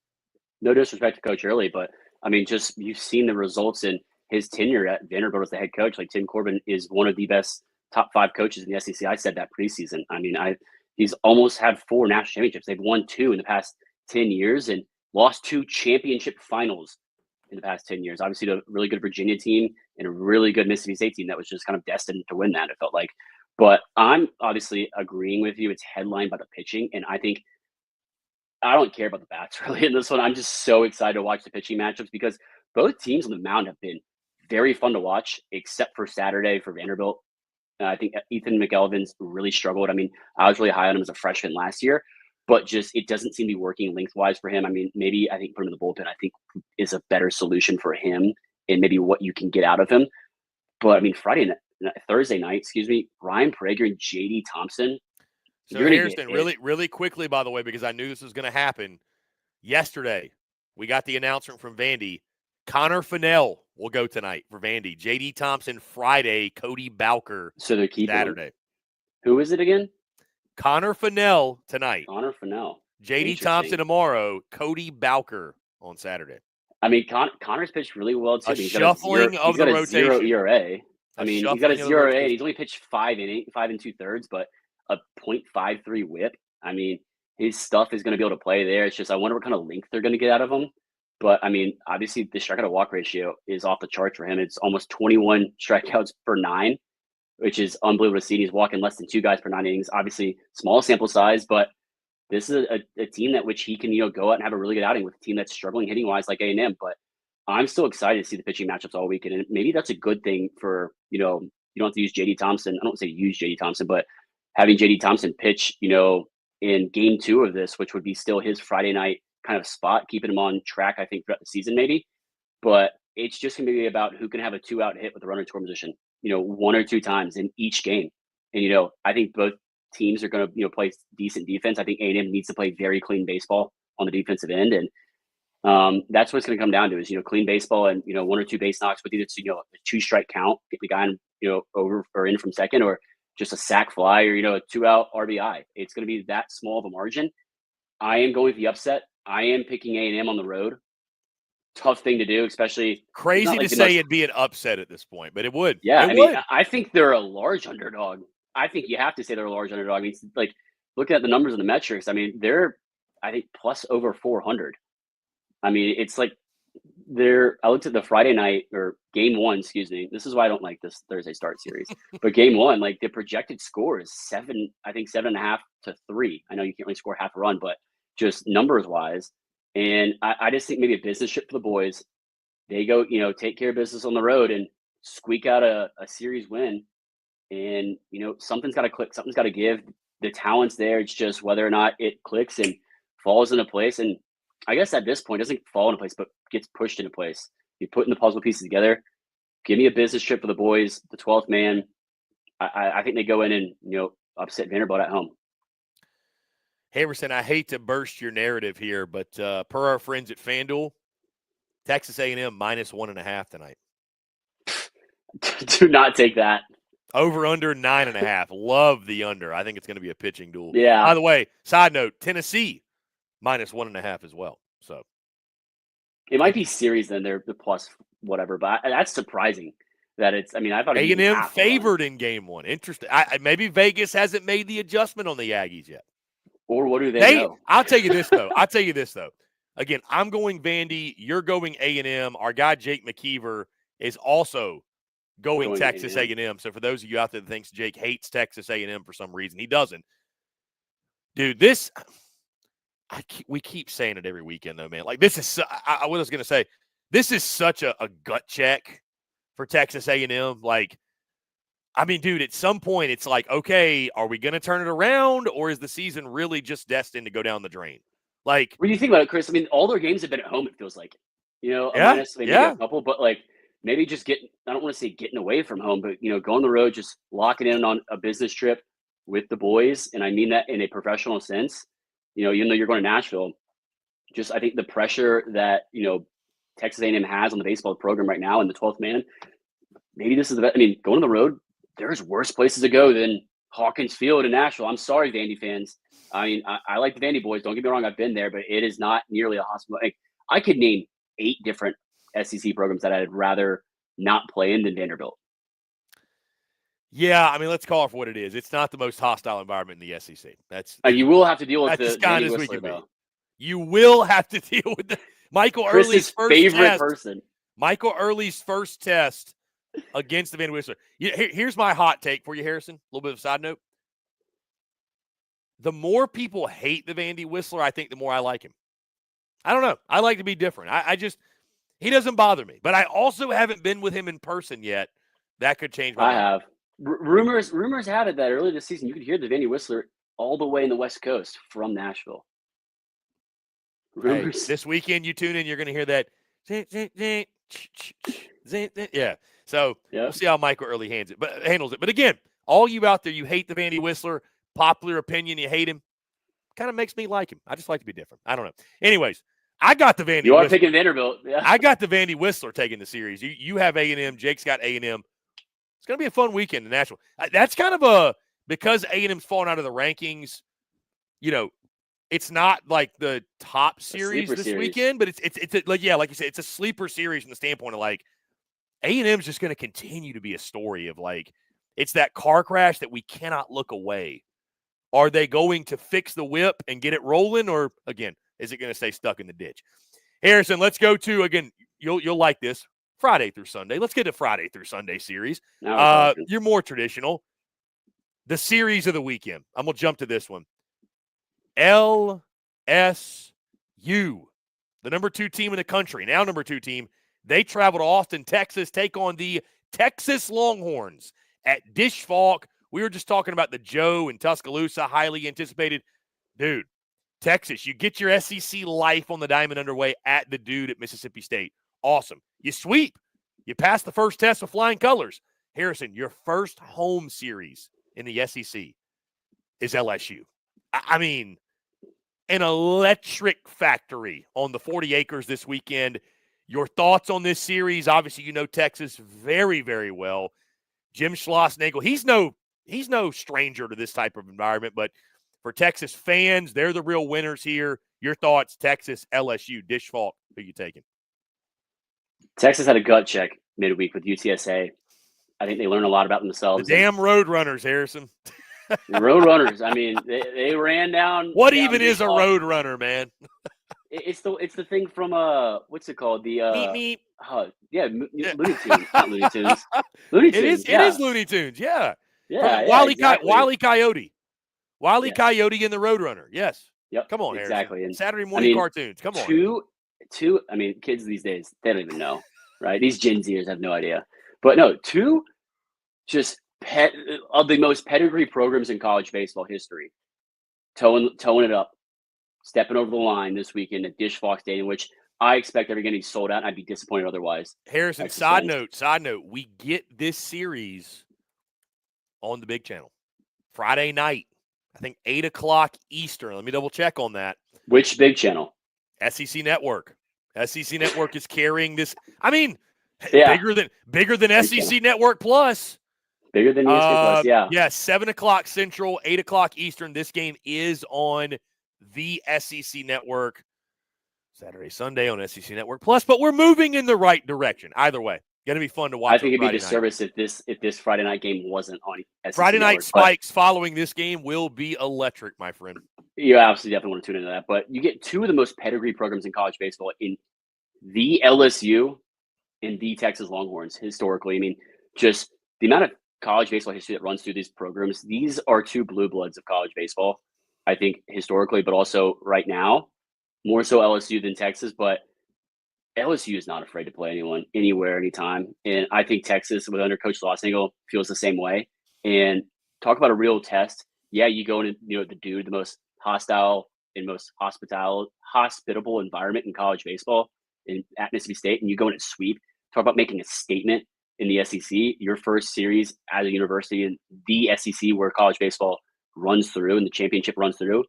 no disrespect to Coach Early, but I mean, just you've seen the results in his tenure at Vanderbilt as the head coach. Like, Tim Corbin is one of the best top 5 coaches in the SEC. I said that preseason. I mean, he's almost had 4 national championships. They've won 2 in the past 10 years and lost 2 championship finals in the past 10 years. Obviously, a really good Virginia team and a really good Mississippi State team that was just kind of destined to win that, it felt like. But I'm obviously agreeing with you. It's headlined by the pitching, and I think I don't care about the bats really in this one. I'm just so excited to watch the pitching matchups because both teams on the mound have been very fun to watch, except for Saturday for Vanderbilt. I think Ethan McElvin's really struggled. I mean, I was really high on him as a freshman last year, but just it doesn't seem to be working lengthwise for him. I mean, maybe I think put him in the bullpen, I think is a better solution for him and maybe what you can get out of him. But I mean, Thursday night, Ryan Prager and JD Thompson. So Harrison, really quickly, by the way, because I knew this was going to happen. Yesterday, we got the announcement from Vandy. Connor Fennell will go tonight for Vandy. J.D. Thompson Friday. Cody Bowker so they're keeping Saturday. Who is it again? Connor Fennell tonight. Connor Fennell. J.D. Thompson tomorrow, Cody Bowker on Saturday. I mean, Connor's pitched really well, too. He's got a 0 ERA. I mean, he's got a 0 ERA, and he's only pitched 5 2/3, but a .53 whip. I mean, his stuff is going to be able to play there. It's just I wonder what kind of length they're going to get out of him. But, I mean, obviously the strikeout to walk ratio is off the charts for him. It's almost 21 strikeouts per 9, which is unbelievable to see. He's walking less than 2 guys per 9 innings. Obviously, small sample size, but this is a team that which he can, go out and have a really good outing with a team that's struggling hitting-wise like A&M. But I'm still excited to see the pitching matchups all weekend. And maybe that's a good thing for, you don't have to use J.D. Thompson. I don't say use J.D. Thompson, but having J.D. Thompson pitch, in game 2 of this, which would be still his Friday night kind of spot, keeping him on track, I think, throughout the season maybe. But it's just going to be about who can have a 2-out hit with a runner in scoring position, 1 or 2 times in each game. And, I think both teams are going to, play decent defense. I think A&M needs to play very clean baseball on the defensive end. And that's what it's going to come down to is, clean baseball and, 1 or 2 base knocks with either, a 2-strike count, get the guy, over or in from second, or just a sac fly or, a 2-out RBI. It's going to be that small of a margin. I am going with the upset. I am picking A&M on the road. Tough thing to do, especially. Crazy to say it'd be an upset at this point, but it would. Yeah, it would. I think they're a large underdog. I think you have to say they're a large underdog. I mean, it's like, looking at the numbers and the metrics, I mean, they're, I think, plus over 400. I mean, it's like I looked at the Friday night or game 1, excuse me. This is why I don't like this Thursday start series. But game 1, like the projected score is 7.5 to 3. I know you can't really score half a run, but just numbers wise. And I just think maybe a business trip for the boys. They go, take care of business on the road and squeak out a series win. And, something's got to click. Something's got to give. The talent's there. It's just whether or not it clicks and falls into place. And I guess at this point, it doesn't fall into place, but gets pushed into place. You put in the puzzle pieces together. Give me a business trip for the boys, the 12th man. I think they go in and, upset Vanderbilt at home. Haverson, I hate to burst your narrative here, but per our friends at FanDuel, Texas A&M -1.5 tonight. Do not take that. Over under 9.5. Love the under. I think it's going to be a pitching duel. Yeah. By the way, side note, Tennessee -1.5 as well. So it might be series then. They're the plus whatever, but that's surprising that it's. I mean, I thought A&M favored in game 1. Interesting. Maybe Vegas hasn't made the adjustment on the Aggies yet. Or what do they know? I'll tell you this though. Again, I'm going Vandy. You're going A&M. Our guy Jake McKeever is also going Texas A&M. So for those of you out there that thinks Jake hates Texas A&M for some reason, he doesn't. Dude, we keep saying it every weekend though, man. Like this is what I was going to say. This is such a gut check for Texas A&M. Like, I mean, dude, at some point it's like, okay, are we going to turn it around, or is the season really just destined to go down the drain? Like, when you think about it, Chris, I mean, all their games have been at home, it feels like. Minus maybe a couple, but like maybe just I don't want to say getting away from home, but, go on the road, just locking in on a business trip with the boys. And I mean that in a professional sense, even though you're going to Nashville, just I think the pressure that, Texas A&M has on the baseball program right now in the 12th man, maybe this is the best. I mean, going on the road, there's worse places to go than Hawkins Field in Nashville. I'm sorry, Vandy fans. I mean, I like the Vandy boys. Don't get me wrong. I've been there, but it is not nearly a hospital. Like, I could name 8 different SEC programs that I'd rather not play in than Vanderbilt. Yeah, I mean, let's call it for what it is. It's not the most hostile environment in the SEC. You will have to deal with the as kind Vandy as we Whistler, can though. Be. You will have to deal with Michael Early's first favorite test. person. Michael Early's first test against the Vandy Whistler. Here's my hot take for you, Harrison. A little bit of a side note. The more people hate the Vandy Whistler, I think the more I like him. I don't know. I like to be different. He doesn't bother me. But I also haven't been with him in person yet. That could change my mind. I have. Rumors have it that early this season you could hear the Vandy Whistler all the way in the West Coast from Nashville. Rumors. Hey, this weekend you tune in, you're going to hear that. Yeah. So we'll see how Michael Early handles it. But again, all you out there, you hate the Vandy Whistler, popular opinion, you hate him, kind of makes me like him. I just like to be different. I don't know. Anyways, I got the Vandy Whistler. You are picking Vanderbilt. Yeah. I got the Vandy Whistler taking the series. You have A&M. Jake's got A&M. It's going to be a fun weekend in Nashville. That's kind of because A&M's fallen out of the rankings, it's not like the top series this series. weekend, but it's like you said, it's a sleeper series from the standpoint of like A&M's just going to continue to be a story of like it's that car crash that we cannot look away. Are they going to fix the whip and get it rolling, or again, is it going to stay stuck in the ditch? Harrison, let's go to again. You'll like this Friday through Sunday. Let's get to Friday through Sunday series. You're more traditional. The series of the weekend. I'm gonna jump to this one. LSU, the number 2 team in the country, now number 2 team. They travel to Austin, Texas, take on the Texas Longhorns at Dish Falk. We were just talking about the Joe in Tuscaloosa, highly anticipated. Dude, Texas, you get your SEC life on the diamond underway at the dude at Mississippi State. Awesome. You sweep. You pass the first test with flying colors. Harrison, your first home series in the SEC is LSU. I mean, an electric factory on the 40 acres this weekend. Your thoughts on this series? Obviously, you know Texas very, very well. Jim Schlossnagle, he's no stranger to this type of environment, but for Texas fans, they're the real winners here. Your thoughts, Texas, LSU, Dish Falk, who you taking? Texas had a gut check midweek with UTSA. I think they learned a lot about themselves. The damn Roadrunners, Harrison. The Roadrunners. I mean, they ran down. What even is a Roadrunner, man? It's the thing from what's it called? The Meep. Looney Tunes, not Looney Tunes. Looney Tunes. It is Looney Tunes. Yeah. Exactly. Wile Coyote. Wile Coyote and the Roadrunner. Yes. Yep. Come on, exactly. Harrison. And Saturday morning cartoons. Come on. Two. I mean, kids these days, they don't even know, right? These Gen Zers have no idea. But no, 2 just of the most pedigree programs in college baseball history, towing it up, stepping over the line this weekend at Dish Falk Stadium, which I expect every game to be sold out, and I'd be disappointed otherwise. Harrison, side note, we get this series on the big channel Friday night. I think 8 o'clock Eastern. Let me double check on that. Which big channel? SEC Network. SEC Network is carrying this. I mean, bigger than SEC Network Plus. Bigger than ESPN Plus, yeah. Yeah, 7 o'clock Central, 8 o'clock Eastern. This game is on the SEC Network. Saturday, Sunday on SEC Network Plus, but we're moving in the right direction. Either way, going to be fun to watch. I think it'd be a disservice if this Friday night game wasn't on SEC Friday Network, night spikes following this game will be electric, my friend. You absolutely definitely want to tune into that. But you get 2 of the most pedigree programs in college baseball in the LSU and the Texas Longhorns historically. I mean, just the amount of college baseball history that runs through these programs. These are 2 blue bloods of college baseball, I think, historically, but also right now. More so LSU than Texas, but LSU is not afraid to play anyone, anywhere, anytime. And I think Texas, with under Coach Schlossnagle, feels the same way. And talk about a real test. Yeah, you go into the most hostile and most hospitable environment in college baseball at Mississippi State, and you go in and sweep. Talk about making a statement in the SEC. Your first series as a university in the SEC, where college baseball runs through and the championship runs through.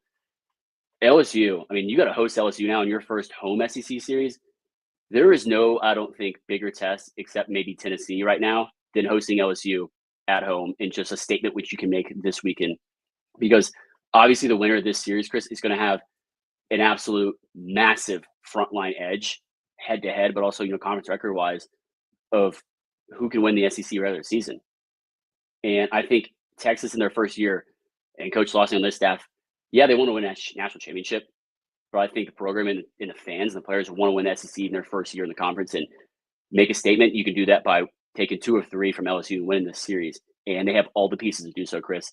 LSU, I mean, you got to host LSU now in your first home SEC series. There is no, I don't think, bigger test except maybe Tennessee right now than hosting LSU at home, and just a statement which you can make this weekend. Because obviously the winner of this series, Chris, is going to have an absolute massive frontline edge head-to-head, but also, conference record-wise of who can win the SEC regular season. And I think Texas in their first year, and Coach Lawson and this staff, yeah, they want to win a national championship, but I think the program and the fans and the players want to win the SEC in their first year in the conference and make a statement. You can do that by taking 2 or 3 from LSU and winning this series. And they have all the pieces to do so, Chris.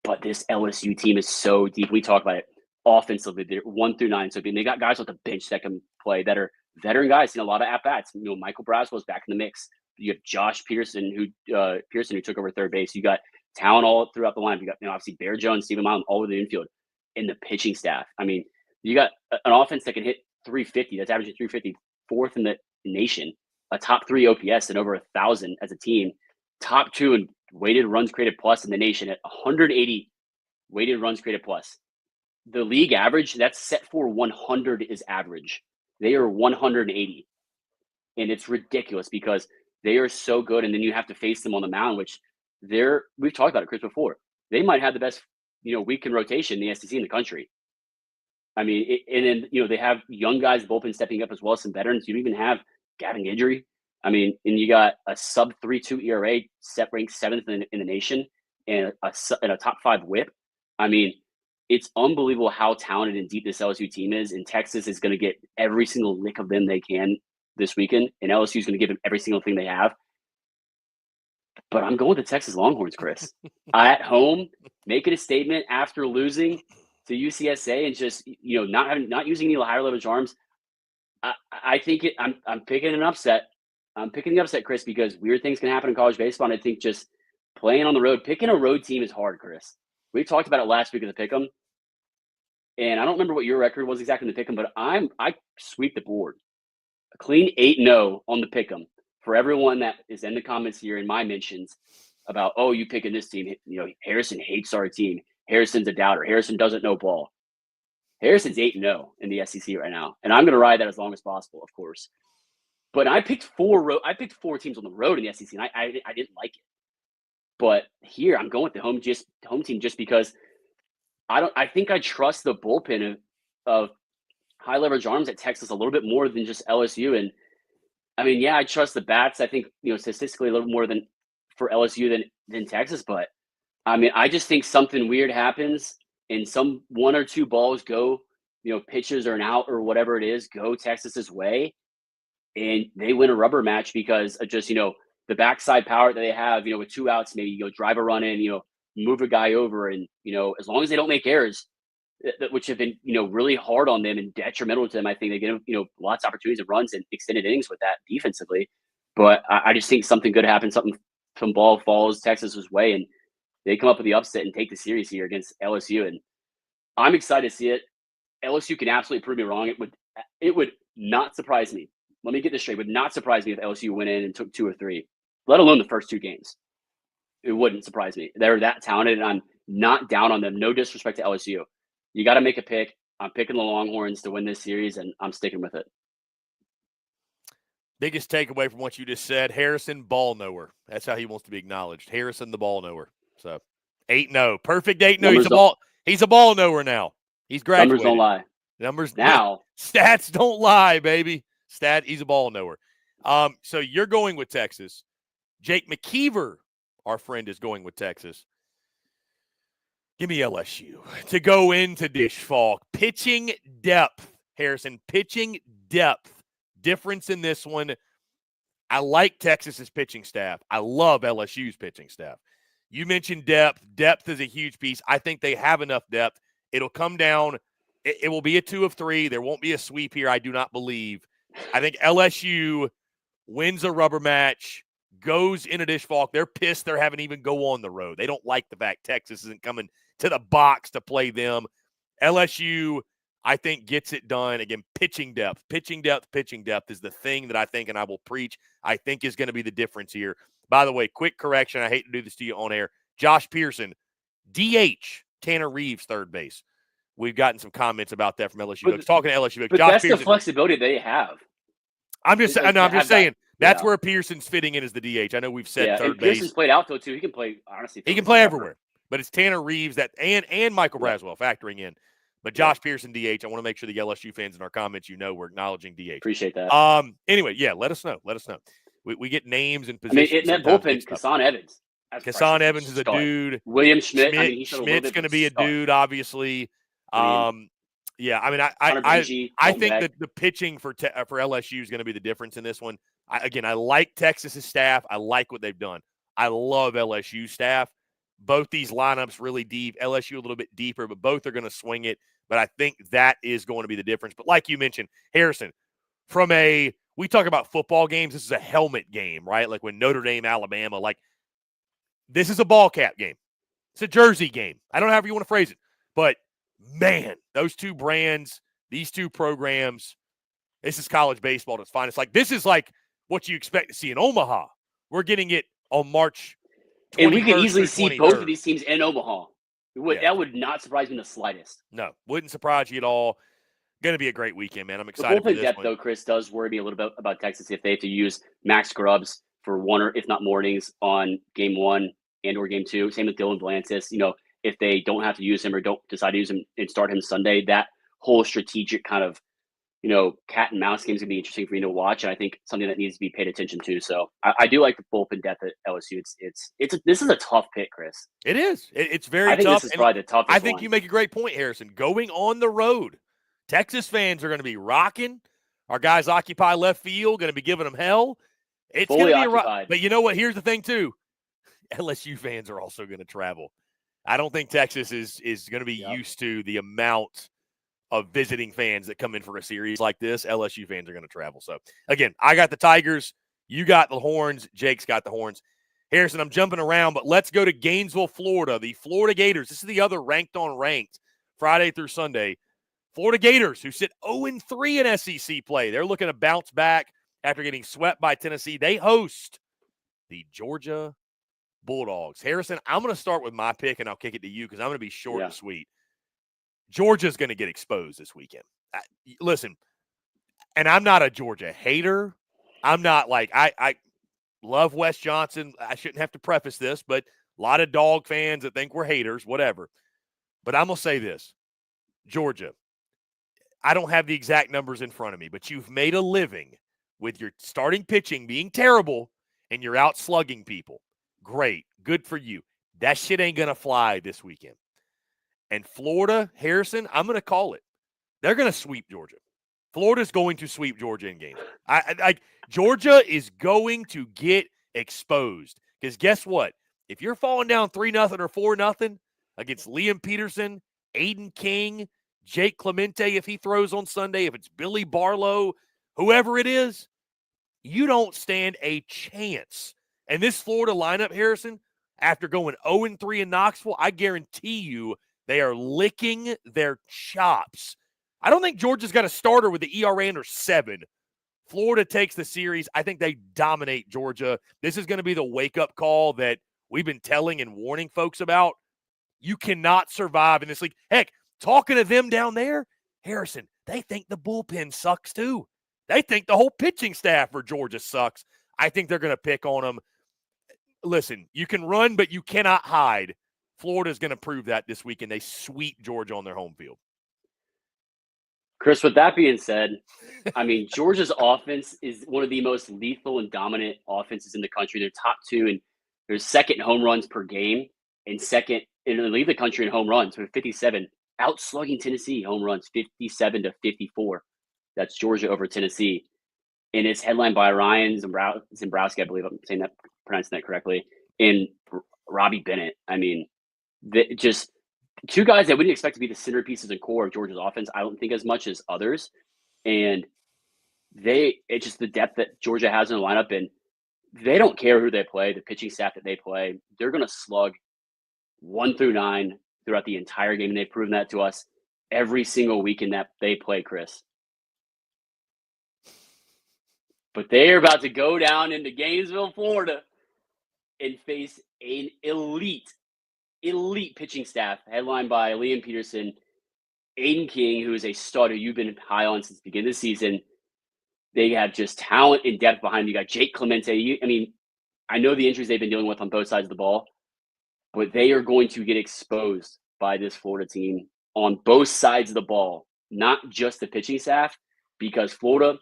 But this LSU team is so deep. We talk about it offensively. They're 1 through 9. So they got guys off the bench that can play that are veteran guys, seen a lot of at-bats. Michael Braswell's back in the mix. You have Josh Pearson, who took over third base. You got talent all throughout the line. You got obviously Bear Jones, Stephen Milam, all over the infield. In the pitching staff, I mean, you got an offense that can hit 350. That's averaging 350, 4th in the nation. A top 3 OPS and over 1,000 as a team. Top 2 in weighted runs created plus in the nation at 180 weighted runs created plus. The league average that's set for 100 is average. They are 180, and it's ridiculous because they are so good. And then you have to face them on the mound, which we've talked about it, Chris, before. They might have the best week in rotation in the SEC in the country. I mean, and then, they have young guys, bullpen stepping up as well as some veterans. You don't even have Gavin Guidry. I mean, and you got a sub 3.2 ERA, ranked 7th in the nation, and a top 5 WHIP. I mean, it's unbelievable how talented and deep this LSU team is, and Texas is going to get every single lick of them they can this weekend, and LSU is going to give them every single thing they have. But I'm going with the Texas Longhorns, Chris. At home, making a statement after losing to UCSA and just not using any higher leverage arms. I think I'm picking an upset. I'm picking the upset, Chris, because weird things can happen in college baseball, and I think just playing on the road, picking a road team is hard, Chris. We talked about it last week of the pick'em, and I don't remember what your record was exactly in the pick'em, but I sweep the board, a clean 8-0 on the pick'em for everyone that is in the comments here in my mentions about, oh, you picking this team. Harrison hates our team. Harrison's a doubter. Harrison doesn't know ball. Harrison's 8-0 in the SEC right now, and I'm going to ride that as long as possible, of course. But I picked 4 teams on the road in the SEC, and I didn't like it. But here I'm going with the home team just because I think I trust the bullpen of high leverage arms at Texas a little bit more than just LSU. And I mean, yeah, I trust the bats. I think statistically a little more than for LSU than Texas. But I mean, I just think something weird happens and some 1 or 2 balls go, pitches or an out or whatever it is, go Texas's way. And they win a rubber match because of just, the backside power that they have, with 2 outs, maybe, drive a run in, move a guy over. And, as long as they don't make errors, which have been, really hard on them and detrimental to them, I think they get, lots of opportunities of runs and extended innings with that defensively. But I just think something good happens, some ball falls Texas's way, and they come up with the upset and take the series here against LSU. And I'm excited to see it. LSU can absolutely prove me wrong. It would not surprise me. Let me get this straight. It would not surprise me if LSU went in and took 2 or 3, let alone the first 2 games. It wouldn't surprise me. They're that talented, and I'm not down on them. No disrespect to LSU. You got to make a pick. I'm picking the Longhorns to win this series, and I'm sticking with it. Biggest takeaway from what you just said, Harrison, ball knower. That's how he wants to be acknowledged. Harrison, the ball knower. So 8-0. Perfect 8-0. He's a ball knower now. He's graduated. Numbers don't lie. Numbers now. Stats don't lie, baby. He's a ball knower. So you're going with Texas. Jake McKeever, our friend, is going with Texas. Give me LSU to go into Dish Falk. Pitching depth, Harrison. Pitching depth. Difference in this one. I like Texas's pitching staff. I love LSU's pitching staff. You mentioned depth. Depth is a huge piece. I think they have enough depth. It'll come down. It will be a 2 of 3. There won't be a sweep here, I do not believe. I think LSU wins a rubber match, goes into Dish Falk. They're pissed they're having even go on the road. They don't like the fact Texas isn't coming to the box to play them. LSU, I think, gets it done. Again, pitching depth is the thing that I think, and I will preach, I think is going to be the difference here. By the way, quick correction. I hate to do this to you on air. Josh Pearson, DH, Tanner Reeves, third base. We've gotten some comments about that from LSU. But, talking to LSU, but Josh that's Pearson, the flexibility they have. I'm just saying that's where Pearson's fitting in as the DH. I know we've said third base. Pearson's played outfield too. He can play, honestly. He can play everywhere. But it's Tanner Reeves and Michael Braswell factoring in. But Josh Pearson, DH. I want to make sure the LSU fans in our comments, we're acknowledging DH. Appreciate that. Anyway, let us know. We get names and positions. In that bullpen, Kassan Evans. Kassan Evans is a dude. William Schmidt. Schmidt's going to be a dude, obviously. I think that the pitching for LSU is going to be the difference in this one. I like Texas's staff. I like what they've done. I love LSU staff. Both these lineups really deep. LSU a little bit deeper, but both are going to swing it. But I think that is going to be the difference. But like you mentioned, Harrison, we talk about football games. This is a helmet game, right? Like when Notre Dame, Alabama, this is a ball cap game. It's a jersey game. I don't know how you want to phrase it. But, man, those 2 brands, these 2 programs, this is college baseball at its finest. This is like what you expect to see in Omaha. We're getting it on March 21st. And we could easily see both of these teams in Omaha. That would not surprise me the slightest. No, wouldn't surprise you at all. Going to be a great weekend, man. I'm excited for this depth, though, Chris, does worry me a little bit about Texas if they have to use Max Grubbs for 1 or if not more innings on game 1 and or game 2. Same with Dylan Blantis. If they don't have to use him or don't decide to use him and start him Sunday, that whole strategic kind of, cat and mouse game is going to be interesting for me to watch. And I think something that needs to be paid attention to. So I do like the bullpen depth at LSU. This is a tough pick, Chris. It is. It's very I think tough. this is probably the toughest I think one. you make a great point, Harrison. Going on the road, Texas fans are going to be rocking. Our guys occupy left field, going to be giving them hell. It's going to be occupied. But you know what? Here's the thing, too. LSU fans are also going to travel. I don't think Texas is going to be used to the amount of visiting fans that come in for a series like this. LSU fans are going to travel. So, again, I got the Tigers. You got the Horns. Jake's got the Horns. Harrison, I'm jumping around, but let's go to Gainesville, Florida. The Florida Gators. This is the other ranked on ranked Friday through Sunday. Florida Gators, who sit 0-3 in SEC play. They're looking to bounce back after getting swept by Tennessee. They host the Georgia Bulldogs. Harrison, I'm going to start with my pick, and I'll kick it to you because I'm going to be short and sweet. Georgia's going to get exposed this weekend. Listen, and I'm not a Georgia hater. I'm not like I love Wes Johnson. I shouldn't have to preface this, but a lot of dog fans that think we're haters, whatever. But I'm going to say this. Georgia, I don't have the exact numbers in front of me, but you've made a living with your starting pitching being terrible and you're out slugging people. Great. Good for you. That shit ain't going to fly this weekend. And Florida, Harrison, I'm going to call it. They're going to sweep Georgia. Florida's going to sweep Georgia in games. Georgia is going to get exposed. Because guess what? If you're falling down 3-0 or 4-0 against Liam Peterson, Aiden King, Jake Clemente, if he throws on Sunday, if it's Billy Barlow, whoever it is, you don't stand a chance. And this Florida lineup, Harrison, after going 0-3 in Knoxville, I guarantee you they are licking their chops. I don't think Georgia's got a starter with the ERA under 7. Florida takes the series. I think they dominate Georgia. This is going to be the wake-up call that we've been telling and warning folks about. You cannot survive in this league. Heck, talking to them down there, Harrison, they think the bullpen sucks too. They think the whole pitching staff for Georgia sucks. I think they're going to pick on them. Listen, you can run, but you cannot hide. Florida's going to prove that this weekend. They sweep Georgia on their home field. Chris, with that being said, I mean, Georgia's offense is one of the most lethal and dominant offenses in the country. They're top 2, and they're second in home runs per game and second in the lead of the country in home runs with 57. Outslugging Tennessee home runs 57-54. That's Georgia over Tennessee. And it's headlined by Ryan Zembrowski, I believe I'm pronouncing that correctly, and Robbie Bennett. I mean, just two guys that we didn't expect to be the centerpieces and core of Georgia's offense. I don't think as much as others. And it's just the depth that Georgia has in the lineup, and they don't care who they play, the pitching staff that they play. They're going to slug 1 through 9 throughout the entire game, and they've proven that to us every single weekend that they play, Chris. But they're about to go down into Gainesville, Florida, and face an elite pitching staff headlined by Liam Peterson, Aiden King, who is a starter you've been high on since the beginning of the season. They have just talent and depth behind you. You got Jake Clemente. I know the injuries they've been dealing with on both sides of the ball, but they are going to get exposed by this Florida team on both sides of the ball, not just the pitching staff, because Florida,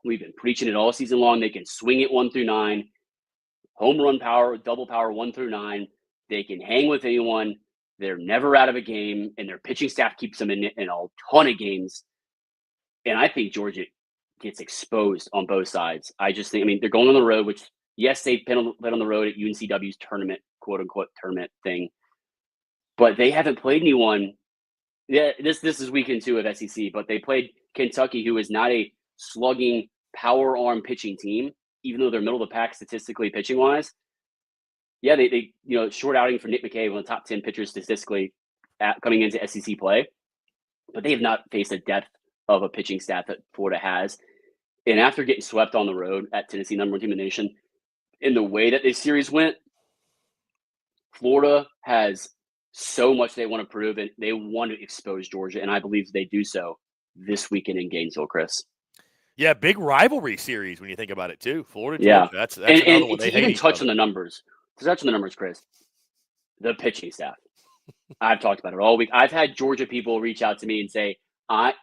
we've been preaching it all season long. They can swing it 1 through 9, home run power, double power 1 through 9. They can hang with anyone. They're never out of a game, and their pitching staff keeps them in a ton of games. And I think Georgia gets exposed on both sides. I just think, they're going on the road, which, yes, they've been on the road at UNCW's tournament, quote-unquote tournament thing. But they haven't played anyone. Yeah, this is weekend 2 of SEC, but they played Kentucky, who is not a slugging, power arm pitching team, even though they're middle of the pack statistically pitching-wise. Yeah, they short outing for Nick McKay, one of the top 10 pitchers statistically coming into SEC play. But they have not faced the depth of a pitching staff that Florida has. And after getting swept on the road at Tennessee, number 1 team in the nation, in the way that this series went, Florida has so much they want to prove, and they want to expose Georgia, and I believe they do so this weekend in Gainesville, Chris. Yeah, big rivalry series when you think about it, too. Florida, Georgia. Yeah. That's another one. They even touch on the numbers. To touch on the numbers, Chris, the pitching staff. I've talked about it all week. I've had Georgia people reach out to me and say,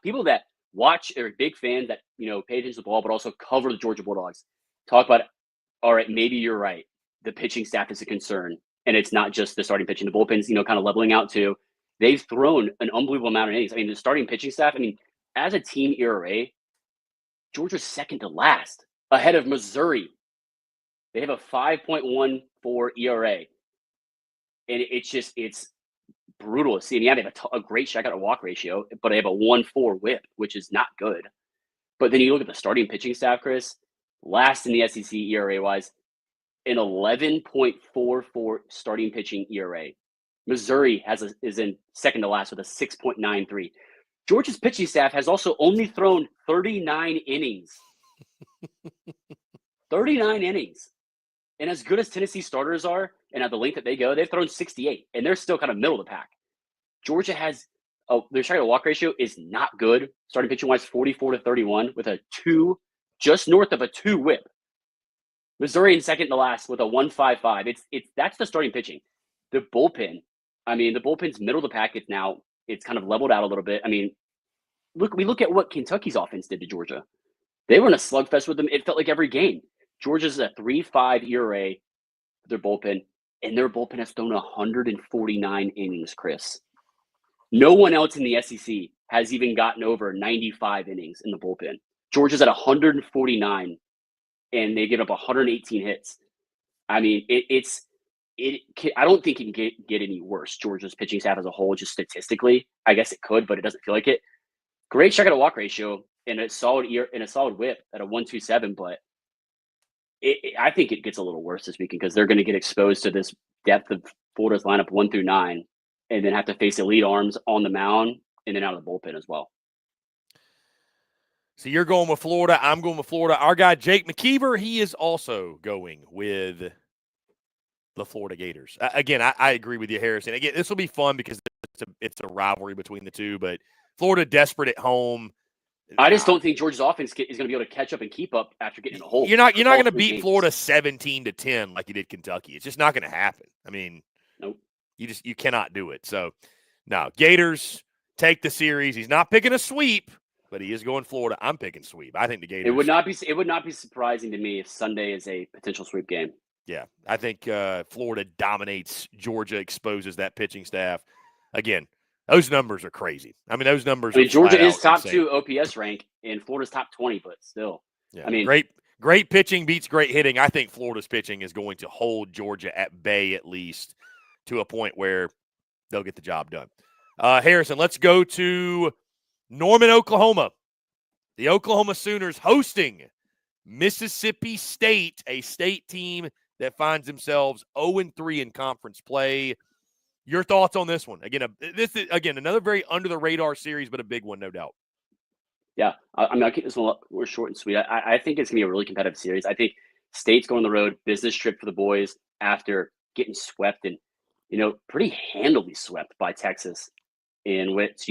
People that watch or big fans that, pay attention to the ball, but also cover the Georgia Bulldogs, talk about, all right, maybe you're right. The pitching staff is a concern, and it's not just the starting pitching. The bullpen's, kind of leveling out too. They've thrown an unbelievable amount of innings. I mean, the starting pitching staff, as a team ERA, Georgia's second to last, ahead of Missouri. They have a 5.14 ERA. And it's brutal to see. And yeah, they have a great strikeout to walk ratio, but they have a 1.4 whip, which is not good. But then you look at the starting pitching staff, Chris, last in the SEC ERA-wise, an 11.44 starting pitching ERA. Missouri is in second to last with a 6.93. Georgia's pitching staff has also only thrown 39 innings. 39 innings. And as good as Tennessee starters are, and at the length that they go, they've thrown 68, and they're still kind of middle of the pack. Georgia has their strikeout to walk ratio is not good. Starting pitching wise, 44-31 with a 2, just north of a 2 whip. Missouri in second to last with a 1.55. That's the starting pitching. The bullpen, the bullpen's middle of the pack. It's kind of leveled out a little bit. We look at what Kentucky's offense did to Georgia. They were in a slugfest with them. It felt like every game. Georgia's a 3.5 ERA for their bullpen, and their bullpen has thrown 149 innings, Chris. No one else in the SEC has even gotten over 95 innings in the bullpen. Georgia's at 149, and they give up 118 hits. I don't think it can get any worse. Georgia's pitching staff as a whole, just statistically, I guess it could, but it doesn't feel like it. Great strikeout to walk ratio and a solid whip at a 1.27, but I think it gets a little worse this weekend because they're going to get exposed to this depth of Florida's lineup 1 through 9, and then have to face elite arms on the mound and then out of the bullpen as well. So you're going with Florida. I'm going with Florida. Our guy, Jake McKeever, he is also going with the Florida Gators. Again, I agree with you, Harrison. Again, this will be fun because it's a rivalry between the two, but Florida desperate at home. I just don't think Georgia's offense is going to be able to catch up and keep up after getting in a hole. You're not going to beat Florida 17-10 like you did Kentucky. It's just not going to happen. Nope. You cannot do it. So, no, Gators take the series. He's not picking a sweep, but he is going Florida. I'm picking sweep. I think the Gators. It would not be surprising to me if Sunday is a potential sweep game. Yeah, I think Florida dominates. Georgia exposes that pitching staff. Again, those numbers are crazy. Those numbers. Georgia is top insane. 2 OPS rank, and Florida's top 20, but still. Yeah, great pitching beats great hitting. I think Florida's pitching is going to hold Georgia at bay at least to a point where they'll get the job done. Harrison, let's go to Norman, Oklahoma. The Oklahoma Sooners hosting Mississippi State, a state team that finds themselves 0-3 in conference play. Your thoughts on this one? This is another very under the radar series, but a big one, no doubt. Yeah, I'll keep this one more short and sweet. I think it's gonna be a really competitive series. I think State's going on the road, business trip for the boys after getting swept and pretty handily swept by Texas, in which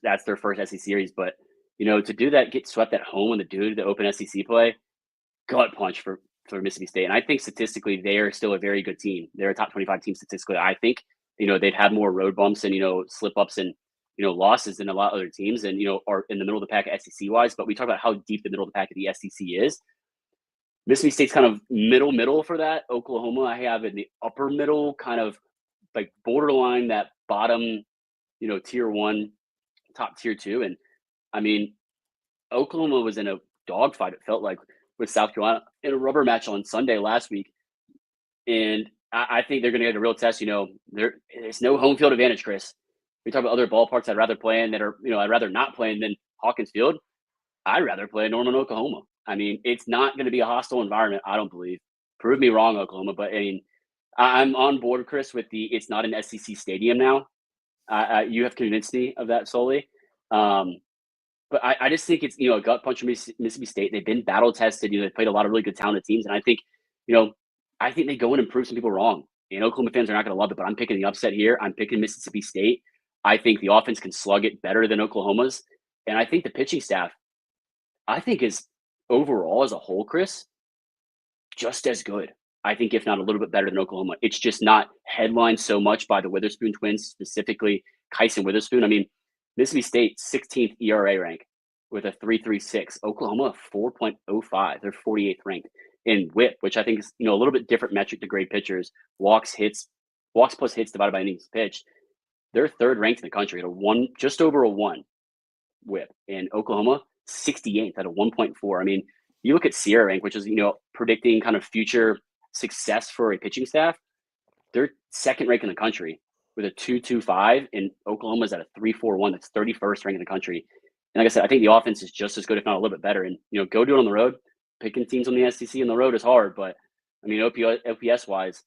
that's their first SEC series. But to do that, get swept at home when the open SEC play, gut punch for Mississippi State. And I think statistically they are still a very good team. They're a top 25 team statistically. I think they've had more road bumps and slip ups and losses than a lot of other teams, and are in the middle of the pack SEC wise. But we talk about how deep the middle of the pack of the SEC is. Mississippi State's kind of middle for that. Oklahoma I have in the upper middle, kind of like borderline that bottom, tier 1, top tier 2. And Oklahoma was in a dogfight, it felt like, with South Carolina in a rubber match on Sunday last week. And I think they're going to get a real test. There's no home field advantage, Chris. We talk about other ballparks I'd rather play in that are, I'd rather not play in than Hawkins Field. I'd rather play in Norman, Oklahoma. It's not going to be a hostile environment, I don't believe. Prove me wrong, Oklahoma. But I'm on board, Chris, with it's not an SEC stadium now. You have convinced me of that solely. But I just think it's, a gut punch from Mississippi State. They've been battle tested. They've played a lot of really good talented teams. And I think, they go in and prove some people wrong. And Oklahoma fans are not going to love it, but I'm picking the upset here. I'm picking Mississippi State. I think the offense can slug it better than Oklahoma's. And I think the pitching staff, is overall as a whole, Chris, just as good. I think if not a little bit better than Oklahoma. It's just not headlined so much by the Witherspoon twins, specifically Kyson Witherspoon. Mississippi State, 16th ERA rank with a 3.36. Oklahoma, 4.05. They're 48th ranked. In WHIP, which I think is, a little bit different metric to grade pitchers, walks plus hits divided by innings pitched. They're third ranked in the country at just over a 1 WHIP. And Oklahoma, 68th at a 1.4. I mean, you look at Sierra rank, which is, predicting kind of future success for a pitching staff. They're second ranked in the country with a 2.25, and Oklahoma's at a 3.41. That's 31st ranked in the country. And like I said, I think the offense is just as good, if not a little bit better. And, go do it on the road. Picking teams on the SEC on the road is hard, but I mean, OPS wise,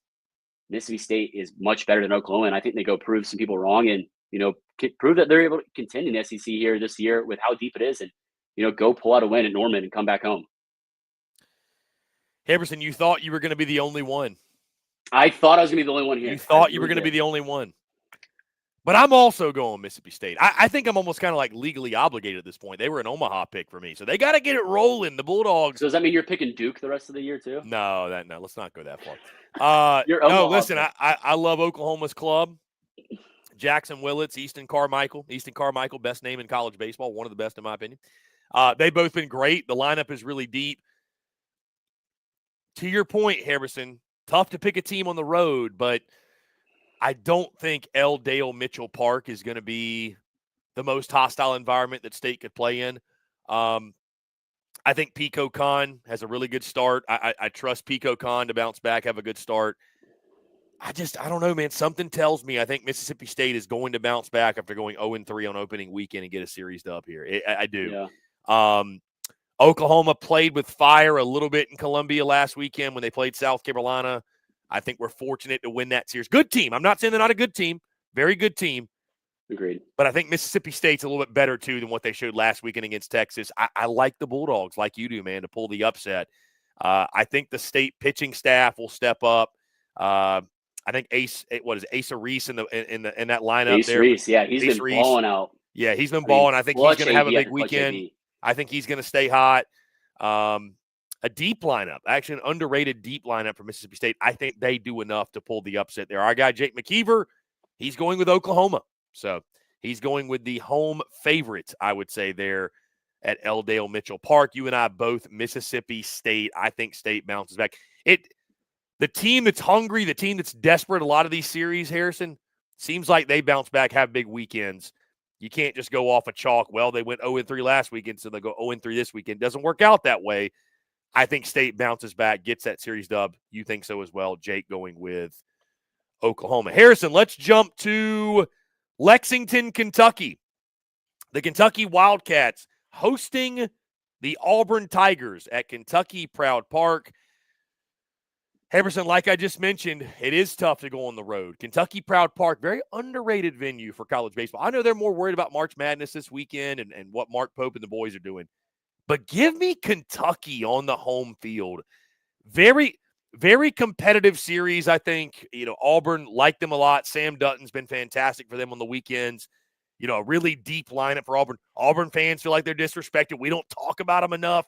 Mississippi State is much better than Oklahoma, and I think they go prove some people wrong and prove that they're able to contend in the SEC here this year with how deep it is, and go pull out a win at Norman and come back home. Harrison, you thought you were going to be the only one. I thought I was going to be the only one here. You thought you were going to be the only one. But I'm also going Mississippi State. I think I'm almost kind of like legally obligated at this point. They were an Omaha pick for me, so they got to get it rolling. The Bulldogs. So does that mean you're picking Duke the rest of the year too? No, let's not go that far. No, listen, I love Oklahoma's club. Jackson Willits, Easton Carmichael, best name in college baseball, one of the best in my opinion. They've both been great. The lineup is really deep. To your point, Harrison, tough to pick a team on the road, but I don't think L. Dale Mitchell Park is going to be the most hostile environment that State could play in. I think Pico Khan has a really good start. I trust Pico Khan to bounce back, have a good start. I don't know, man. Something tells me I think Mississippi State is going to bounce back after going 0-3 on opening weekend and get a series dub here. I do. Yeah. Oklahoma played with fire a little bit in Columbia last weekend when they played South Carolina. I think we're fortunate to win that series. Good team. I'm not saying they're not a good team. Very good team. Agreed. But I think Mississippi State's a little bit better, too, than what they showed last weekend against Texas. I like the Bulldogs, like you do, man, to pull the upset. I think the State pitching staff will step up. I think Asa Reese in that lineup there. Reese, yeah, he's been balling out. Yeah, he's been balling. I think he's going to have a big weekend. I think he's going to stay hot. A deep lineup, actually an underrated deep lineup for Mississippi State. I think they do enough to pull the upset there. Our guy, Jake McKeever, he's going with Oklahoma. So he's going with the home favorites, I would say, there at L. Dale Mitchell Park. You and I both Mississippi State. I think State bounces back. The team that's hungry, the team that's desperate, a lot of these series, Harrison, seems like they bounce back, have big weekends. You can't just go off a chalk. Well, they went 0-3 last weekend, so they go 0-3 this weekend. Doesn't work out that way. I think State bounces back, gets that series dub. You think so as well. Jake going with Oklahoma. Harrison, let's jump to Lexington, Kentucky. The Kentucky Wildcats hosting the Auburn Tigers at Kentucky Proud Park. Harrison, like I just mentioned, it is tough to go on the road. Kentucky Proud Park, very underrated venue for college baseball. I know they're more worried about March Madness this weekend and what Mark Pope and the boys are doing. But give me Kentucky on the home field. Very, very competitive series, I think. Auburn liked them a lot. Sam Dutton's been fantastic for them on the weekends. A really deep lineup for Auburn. Auburn fans feel like they're disrespected. We don't talk about them enough.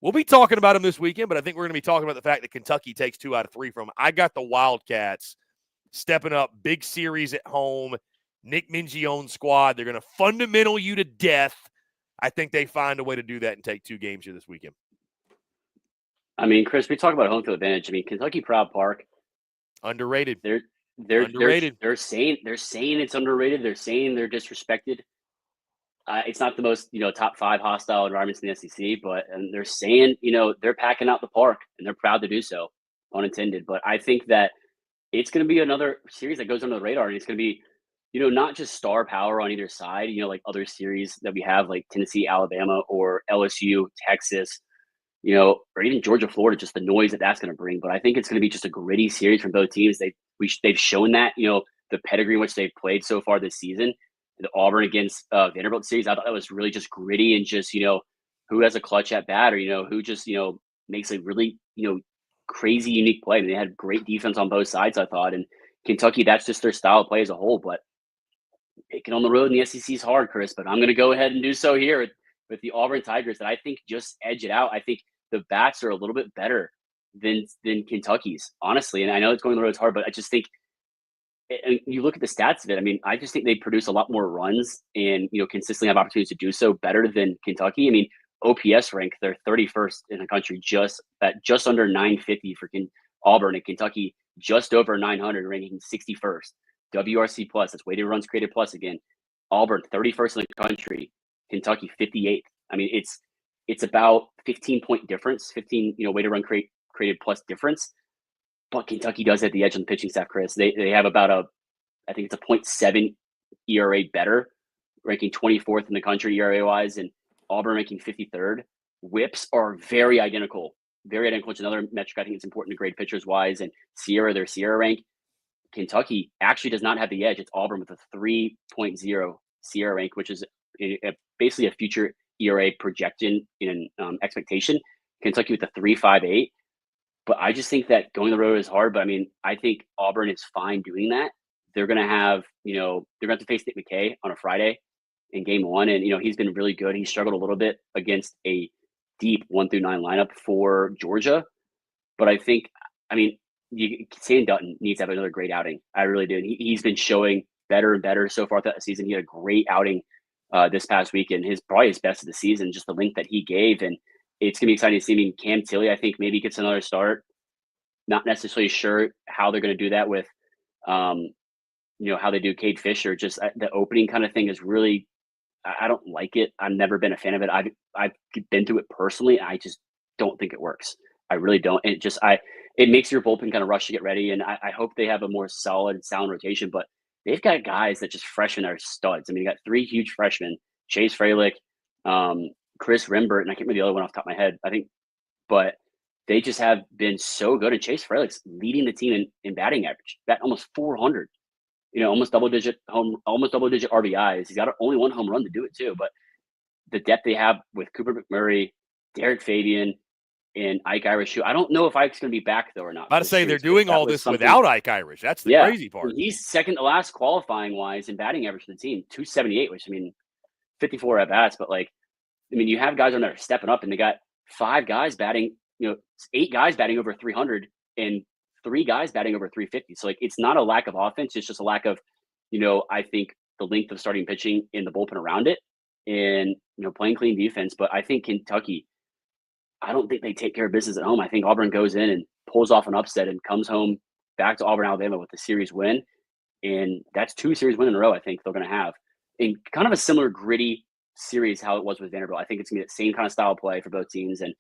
We'll be talking about them this weekend, but I think we're going to be talking about the fact that Kentucky takes 2 out of 3 from them. I got the Wildcats stepping up, big series at home. Nick Mingione's squad. They're going to fundamental you to death. I think they find a way to do that and take 2 games here this weekend. I mean, Chris, we talk about home field advantage. I mean, Kentucky Proud Park, underrated. They're underrated. They're saying it's underrated. They're saying they're disrespected. It's not the most top 5 hostile environments in the SEC, but they're saying they're packing out the park and they're proud to do so, pun intended. But I think that it's going to be another series that goes under the radar, and it's going to be not just star power on either side, like other series that we have, like Tennessee, Alabama, or LSU, Texas, or even Georgia, Florida, just the noise that's going to bring. But I think it's going to be just a gritty series from both teams. They've shown that, the pedigree in which they've played so far this season. The Auburn against Vanderbilt series, I thought that was really just gritty and just, who has a clutch at bat, or, who just, makes a really, crazy, unique play. And they had great defense on both sides, I thought. And Kentucky, that's just their style of play as a whole. But picking on the road in the SEC is hard, Chris, but I'm going to go ahead and do so here with the Auburn Tigers that I think just edge it out. I think the bats are a little bit better than Kentucky's, honestly. And I know it's going on the road is hard, but I just think and you look at the stats of it. I mean, I just think they produce a lot more runs and, consistently have opportunities to do so better than Kentucky. I mean, OPS rank, they're 31st in the country, just under 950 for Auburn, and Kentucky just over 900, ranking 61st. WRC plus, that's weighted runs created plus again. Auburn 31st in the country, Kentucky 58th. I mean, it's about 15-point difference, 15 weighted run created plus difference. But Kentucky does have the edge on the pitching staff, Chris. They have about I think it's a 0.7 ERA better, ranking 24th in the country ERA wise, and Auburn ranking 53rd. Whips are very identical. Very identical. It's another metric I think it's important to grade pitchers wise. And their SIERA rank. Kentucky actually does not have the edge. It's Auburn with a 3.0 SIERA rank, which is basically a future ERA projection in expectation. Kentucky with a 3.58. But I just think that going the road is hard. But I mean, I think Auburn is fine doing that. They're going to have, they're going to have to face Nick McKay on a Friday in game one. And, he's been really good. He struggled a little bit against a deep 1 through 9 lineup for Georgia. But I think, Sam Dutton needs to have another great outing. I really do. He's been showing better and better so far throughout the season. He had a great outing this past weekend. Probably his best of the season, just the length that he gave. And it's going to be exciting to see. I mean, Cam Tilley, I think maybe gets another start. Not necessarily sure how they're going to do that with, how they do Cade Fisher. Just the opening kind of thing is really, I don't like it. I've never been a fan of it. I've been through it personally. I just don't think it works. I really don't. And it makes your bullpen kind of rush to get ready. And I hope they have a more solid, sound rotation. But they've got guys that just freshmen are studs. I mean, you got 3 huge freshmen: Chase Fralick, Chris Rimbert, and I can't remember the other one off the top of my head, I think. But they just have been so good. And Chase Fralick's leading the team in batting average, almost 400. Almost double digit RBIs. He's got only 1 home run to do it too. But the depth they have with Cooper McMurray, Derek Fabian, and Ike Irish. I don't know if Ike's going to be back though or not. About to say they're doing all this without Ike Irish. That's the crazy part. He's second to last qualifying wise in batting average for the team, 278, which 54 at bats. But you have guys on there stepping up, and they got 5 guys batting. 8 guys batting over 300 and 3 guys batting over 350. So it's not a lack of offense. It's just a lack of, I think the length of starting pitching in the bullpen around it and, playing clean defense. But I think Kentucky, I don't think they take care of business at home. I think Auburn goes in and pulls off an upset and comes home back to Auburn, Alabama with a series win. And that's 2 series wins in a row I think they're going to have. In kind of a similar gritty series how it was with Vanderbilt. I think it's going to be the same kind of style of play for both teams. And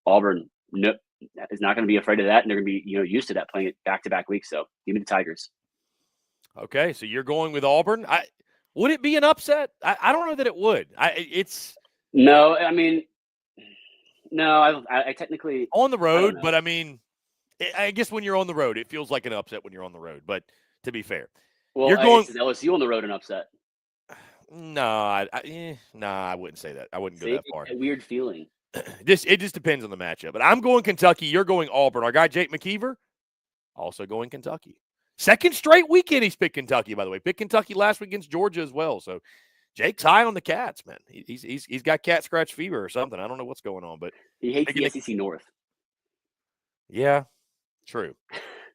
Auburn is not going to be afraid of that, and they're going to be used to that, playing it back-to-back weeks. So give me the Tigers. Okay, so you're going with Auburn. Would it be an upset? I don't know that it would. No. I technically on the road, but I guess when you're on the road, it feels like an upset when you're on the road. But to be fair, you're going LSU on the road an upset. No, I wouldn't say that. I wouldn't go that far. A weird feeling. It just depends on the matchup. But I'm going Kentucky. You're going Auburn. Our guy Jake McKeever also going Kentucky. Second straight weekend he's picked Kentucky, by the way. Picked Kentucky last week against Georgia as well. So Jake's high on the Cats, man. He's got cat scratch fever or something. I don't know what's going on, but he hates the SEC North. Yeah, true.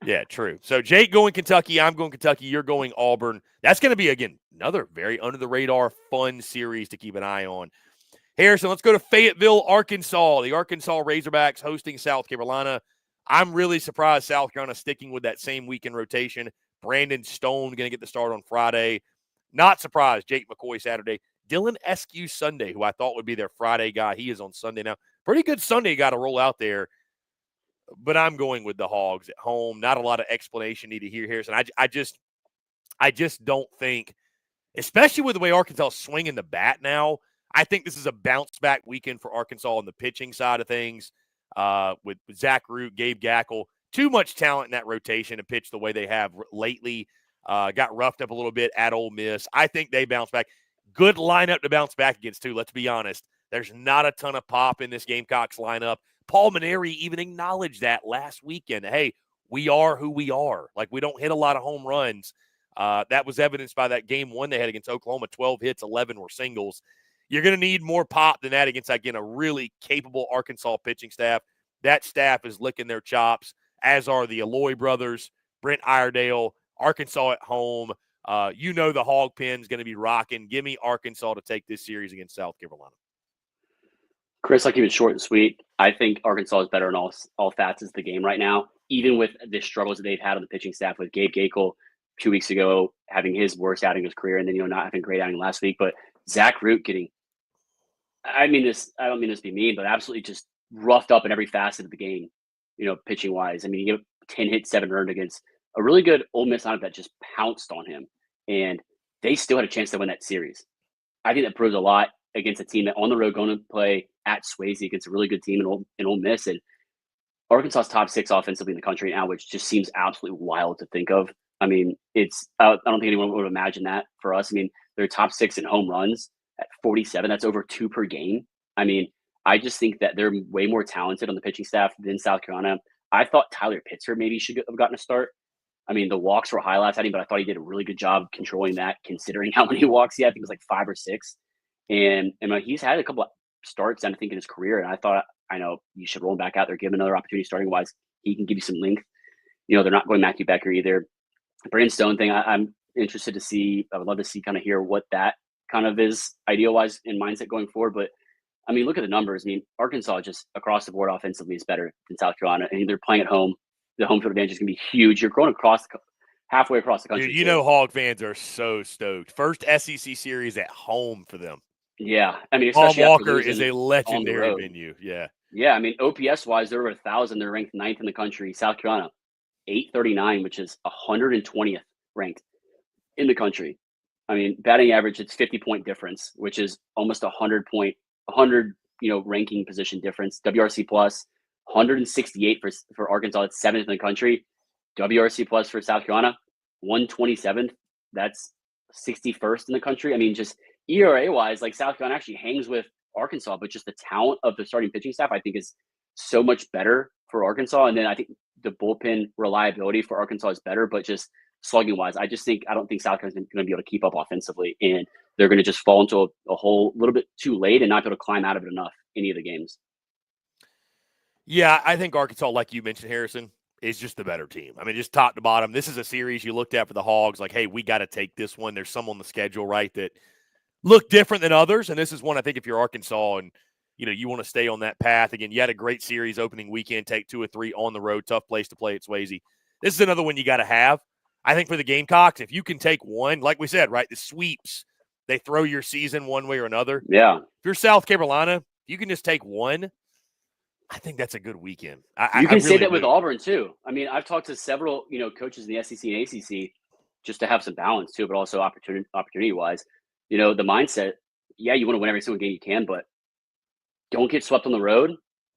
Yeah, true. So Jake going Kentucky. I'm going Kentucky. You're going Auburn. That's going to be, again, another very under-the-radar fun series to keep an eye on. Harrison, let's go to Fayetteville, Arkansas. The Arkansas Razorbacks hosting South Carolina. I'm really surprised South Carolina sticking with that same weekend rotation. Brandon Stone going to get the start on Friday. Not surprised. Jake McCoy Saturday. Dylan SQ Sunday, who I thought would be their Friday guy. He is on Sunday now. Pretty good Sunday guy to roll out there. But I'm going with the Hogs at home. Not a lot of explanation needed here, Harrison. I just don't think, especially with the way Arkansas is swinging the bat now, I think this is a bounce-back weekend for Arkansas on the pitching side of things with Zach Root, Gabe Gackle. Too much talent in that rotation to pitch the way they have lately. Got roughed up a little bit at Ole Miss. I think they bounce back. Good lineup to bounce back against, too. Let's be honest. There's not a ton of pop in this Gamecocks lineup. Paul Maneri even acknowledged that last weekend. Hey, we are who we are. We don't hit a lot of home runs. That was evidenced by that game 1 they had against Oklahoma. 12 hits, 11 were singles. You're going to need more pop than that against, again, a really capable Arkansas pitching staff. That staff is licking their chops, as are the Alloy brothers, Brent Iredale, Arkansas at home. The Hog Pen's going to be rocking. Give me Arkansas to take this series against South Carolina. Chris, I'll keep it short and sweet. I think Arkansas is better in all facets of the game right now, even with the struggles that they've had on the pitching staff with Gabe Gakel 2 weeks ago having his worst outing of his career and then, not having a great outing last week. But Zach Root getting – I don't mean this to be mean, but absolutely just roughed up in every facet of the game, pitching-wise. I mean, he gave 10 hits, 7 earned against a really good Ole Miss lineup that just pounced on him. And they still had a chance to win that series. I think that proves a lot against a team that on the road going to play at Swayze against a really good team in Ole Miss. And Arkansas's top 6 offensively in the country now, which just seems absolutely wild to think of. I mean, I don't think anyone would imagine that for us. I mean, they're top 6 in home runs at 47. That's over 2 per game. I mean, I just think that they're way more talented on the pitching staff than South Carolina. I thought Tyler Pitzer maybe should have gotten a start. I mean, the walks were highlights at him, but I thought he did a really good job controlling that, considering how many walks he had. I think it was like 5 or 6. And he's had a couple of starts, I think, in his career. And I thought, I know you should roll him back out there, give him another opportunity starting wise. He can give you some length. They're not going Matthew Becker either. Brandon Stone thing, I'm interested to see. I would love to see kind of hear what that kind of is ideal wise in mindset going forward. But I mean, look at the numbers. I mean, Arkansas just across the board offensively is better than South Carolina. And they're playing at home. The home field advantage is going to be huge. You're going halfway across the country. Dude, Hog fans are so stoked. First SEC series at home for them. Yeah. I mean, Tom Walker is a legendary venue. Yeah. Yeah. I mean, OPS wise, they're over 1,000. They're ranked 9th in the country. South Carolina, 839, which is 120th ranked in the country. I mean, batting average, it's 50-point difference, which is almost 100 ranking position difference. WRC plus 168 for Arkansas. It's 7th in the country. WRC plus for South Carolina, 127th. That's 61st in the country. I mean, just ERA wise, like South Carolina actually hangs with Arkansas, but just the talent of the starting pitching staff, I think, is so much better for Arkansas. And then I think the bullpen reliability for Arkansas is better, but just slugging wise, I don't think South Carolina's going to be able to keep up offensively, and they're going to just fall into a hole a little bit too late and not be able to climb out of it enough any of the games. Yeah, I think Arkansas, like you mentioned, Harrison, is just the better team. I mean, just top to bottom. This is a series you looked at for the Hogs, like, hey, we got to take this one. There's some on the schedule, right, that look different than others, and this is one I think if you're Arkansas and you want to stay on that path. Again, you had a great series opening weekend, take 2 or 3 on the road, tough place to play at Swayze. This is another one you got to have. I think for the Gamecocks, if you can take one, like we said, right, the sweeps, they throw your season one way or another. Yeah. If you're South Carolina, you can just take one. I think that's a good weekend. You can say that with Auburn too. I mean, I've talked to several, coaches in the SEC and ACC just to have some balance too, but also opportunity wise. The mindset, yeah, you want to win every single game you can, but don't get swept on the road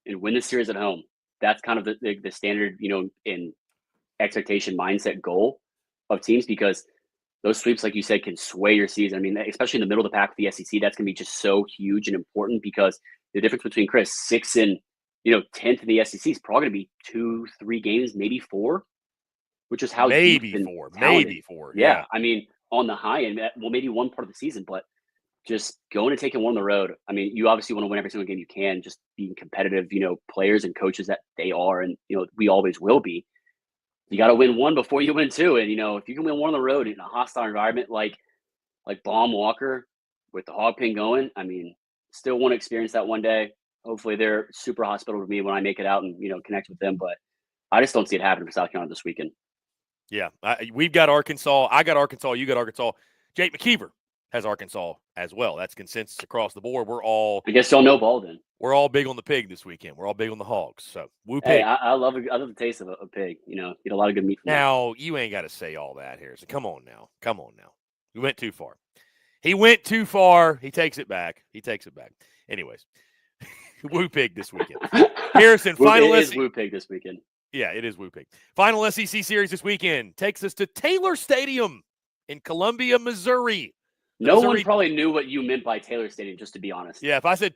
and win the series at home. That's kind of the standard, in expectation mindset goal of teams, because those sweeps, like you said, can sway your season. I mean, especially in the middle of the pack of the SEC, that's going to be just so huge and important, because the difference between Chris 6th and 10th in the SEC is probably going to be 2-3 games, maybe 4, which is how maybe deep 4, talented. maybe 4. Yeah, I mean, on the high end, well, maybe one part of the season, but just going and taking one on the road. I mean, you obviously want to win every single game you can, just being competitive, players and coaches that they are, and we always will be. You got to win one before you win 2, and if you can win one on the road in a hostile environment like Baum Walker with the Hog Pen going, I mean, still want to experience that one day. Hopefully they're super hospitable to me when I make it out and connect with them, but I just don't see it happening for South Carolina this weekend. Yeah, we've got Arkansas. I got Arkansas. You got Arkansas. Jake McKeever has Arkansas as well. That's consensus across the board. I guess y'all know ball then. We're all big on the pig this weekend. We're all big on the Hogs. So woo pig. Hey, I love the taste of a pig. Get a lot of good meat from now, that. You ain't got to say all that, Harrison. Come on now. We went too far. He went too far. He takes it back. Anyways, woo pig this weekend. Harrison, final it is woo pig this weekend. Yeah, it is woo pig. Final SEC series this weekend takes us to Taylor Stadium in Columbia, Missouri. No one probably knew what you meant by Taylor Stadium, just to be honest. Yeah, if I said,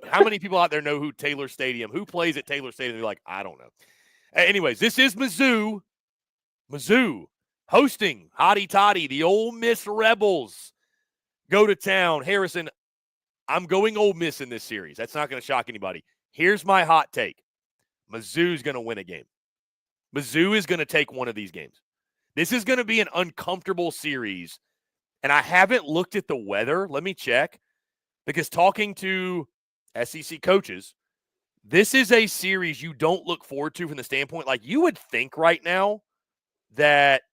how many people out there know who Taylor Stadium, who plays at Taylor Stadium? They're like, I don't know. Anyways, this is Mizzou. Mizzou hosting Hotty Toddy, the Ole Miss Rebels. Go to town. Harrison, I'm going Ole Miss in this series. That's not going to shock anybody. Here's my hot take. Mizzou's going to win a game. Mizzou is going to take one of these games. This is going to be an uncomfortable series. And I haven't looked at the weather. Let me check. Because talking to SEC coaches, this is a series you don't look forward to from the standpoint. Like, you would think right now that,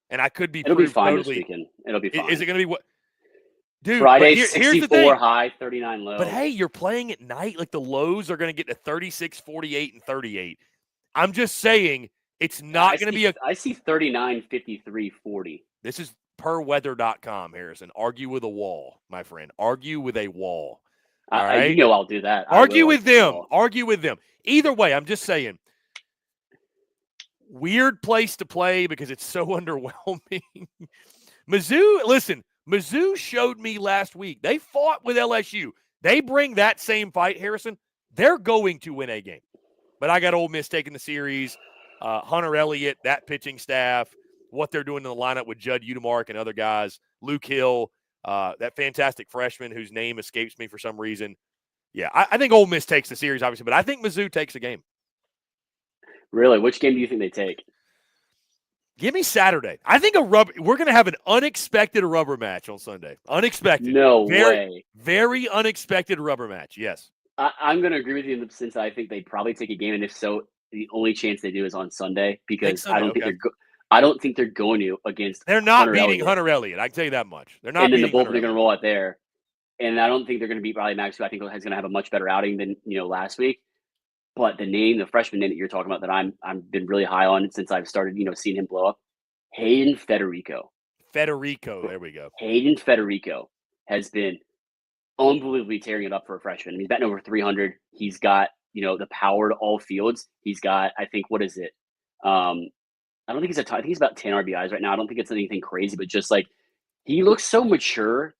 and I could be It'll be fine totally, this weekend. It'll be fine. Is it going to be what? Dude, Friday, here's the 64 thing. high, 39 low. But, hey, you're playing at night. Like, the lows are going to get to 36, 48, and 38. I'm just saying it's not going to be I see 39, 53, 40. This is perweather.com, Harrison. Argue with a wall, my friend. Argue with a wall. All right? You know I'll do that. Argue with them. Argue with them. Either way, I'm just saying, weird place to play because it's so underwhelming. Mizzou showed me last week. They fought with LSU. They bring that same fight, Harrison. They're going to win a game. But I got Ole Miss taking the series. Hunter Elliott, that pitching staff, what they're doing in the lineup with Judd Udemark and other guys, Luke Hill, that fantastic freshman whose name escapes me for some reason. Yeah, I think Ole Miss takes the series, obviously, but I think Mizzou takes the game. Really? Which game do you think they take? Give me Saturday. I think we're going to have an unexpected rubber match on Sunday. Unexpected. No way. Very unexpected rubber match, yes. I'm going to agree with you in the sense that I think they probably take a game, and if so, the only chance they do is on Sunday because I don't think they're going to against. They're not beating Hunter Elliott. I can tell you that much. They're not. And then the bullpen bullpen are going to roll out there, and I don't think they're going to beat Riley Max, who I think is going to have a much better outing than last week. But the freshman name that you're talking about that I've been really high on since I've started seeing him blow up, Hayden Federico. There we go. Hayden Federico has been unbelievably tearing it up for a freshman. He's batting over 300. He's got the power to all fields. He's got, I think, what is it? I don't think I think he's about 10 RBIs right now. I don't think it's anything crazy, but just like he looks so mature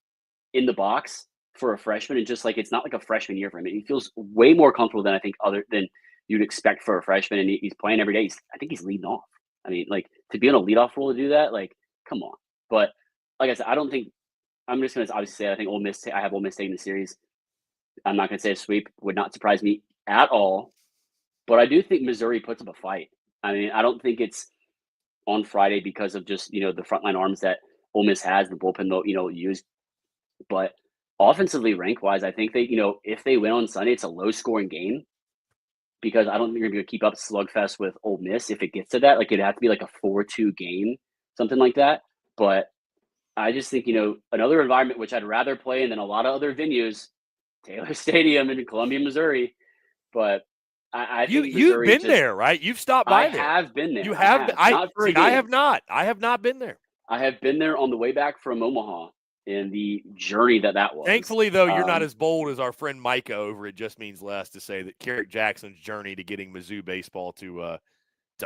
in the box for a freshman, and just like it's not like a freshman year for him. He feels way more comfortable than I think than you'd expect for a freshman, and he's playing every day. I think he's leading off. I mean, like to be on a leadoff role to do that, like come on. But like I said, I don't think I'm just going to obviously say I think Ole Miss. I have Ole Miss taking the series. I'm not going to say a sweep. Would not surprise me at all. But I do think Missouri puts up a fight. I mean, I don't think it's on Friday because of just the frontline arms that Ole Miss has, the bullpen they'll use. But offensively, rank wise, I think they if they win on Sunday, it's a low scoring game because I don't think they're going to keep up slugfest with Ole Miss if it gets to that. Like it'd have to be like a 4-2 game, something like that. But I just think another environment which I'd rather play in than a lot of other venues, Taylor Stadium in Columbia, Missouri. But I think you've been there, right? You've stopped by there. I have been there. You have. I have not. I have not been there. I have been there on the way back from Omaha and the journey that was. Thankfully, though, you're not as bold as our friend Micah over It Just Means Less to say that Carrick Jackson's journey to getting Mizzou baseball to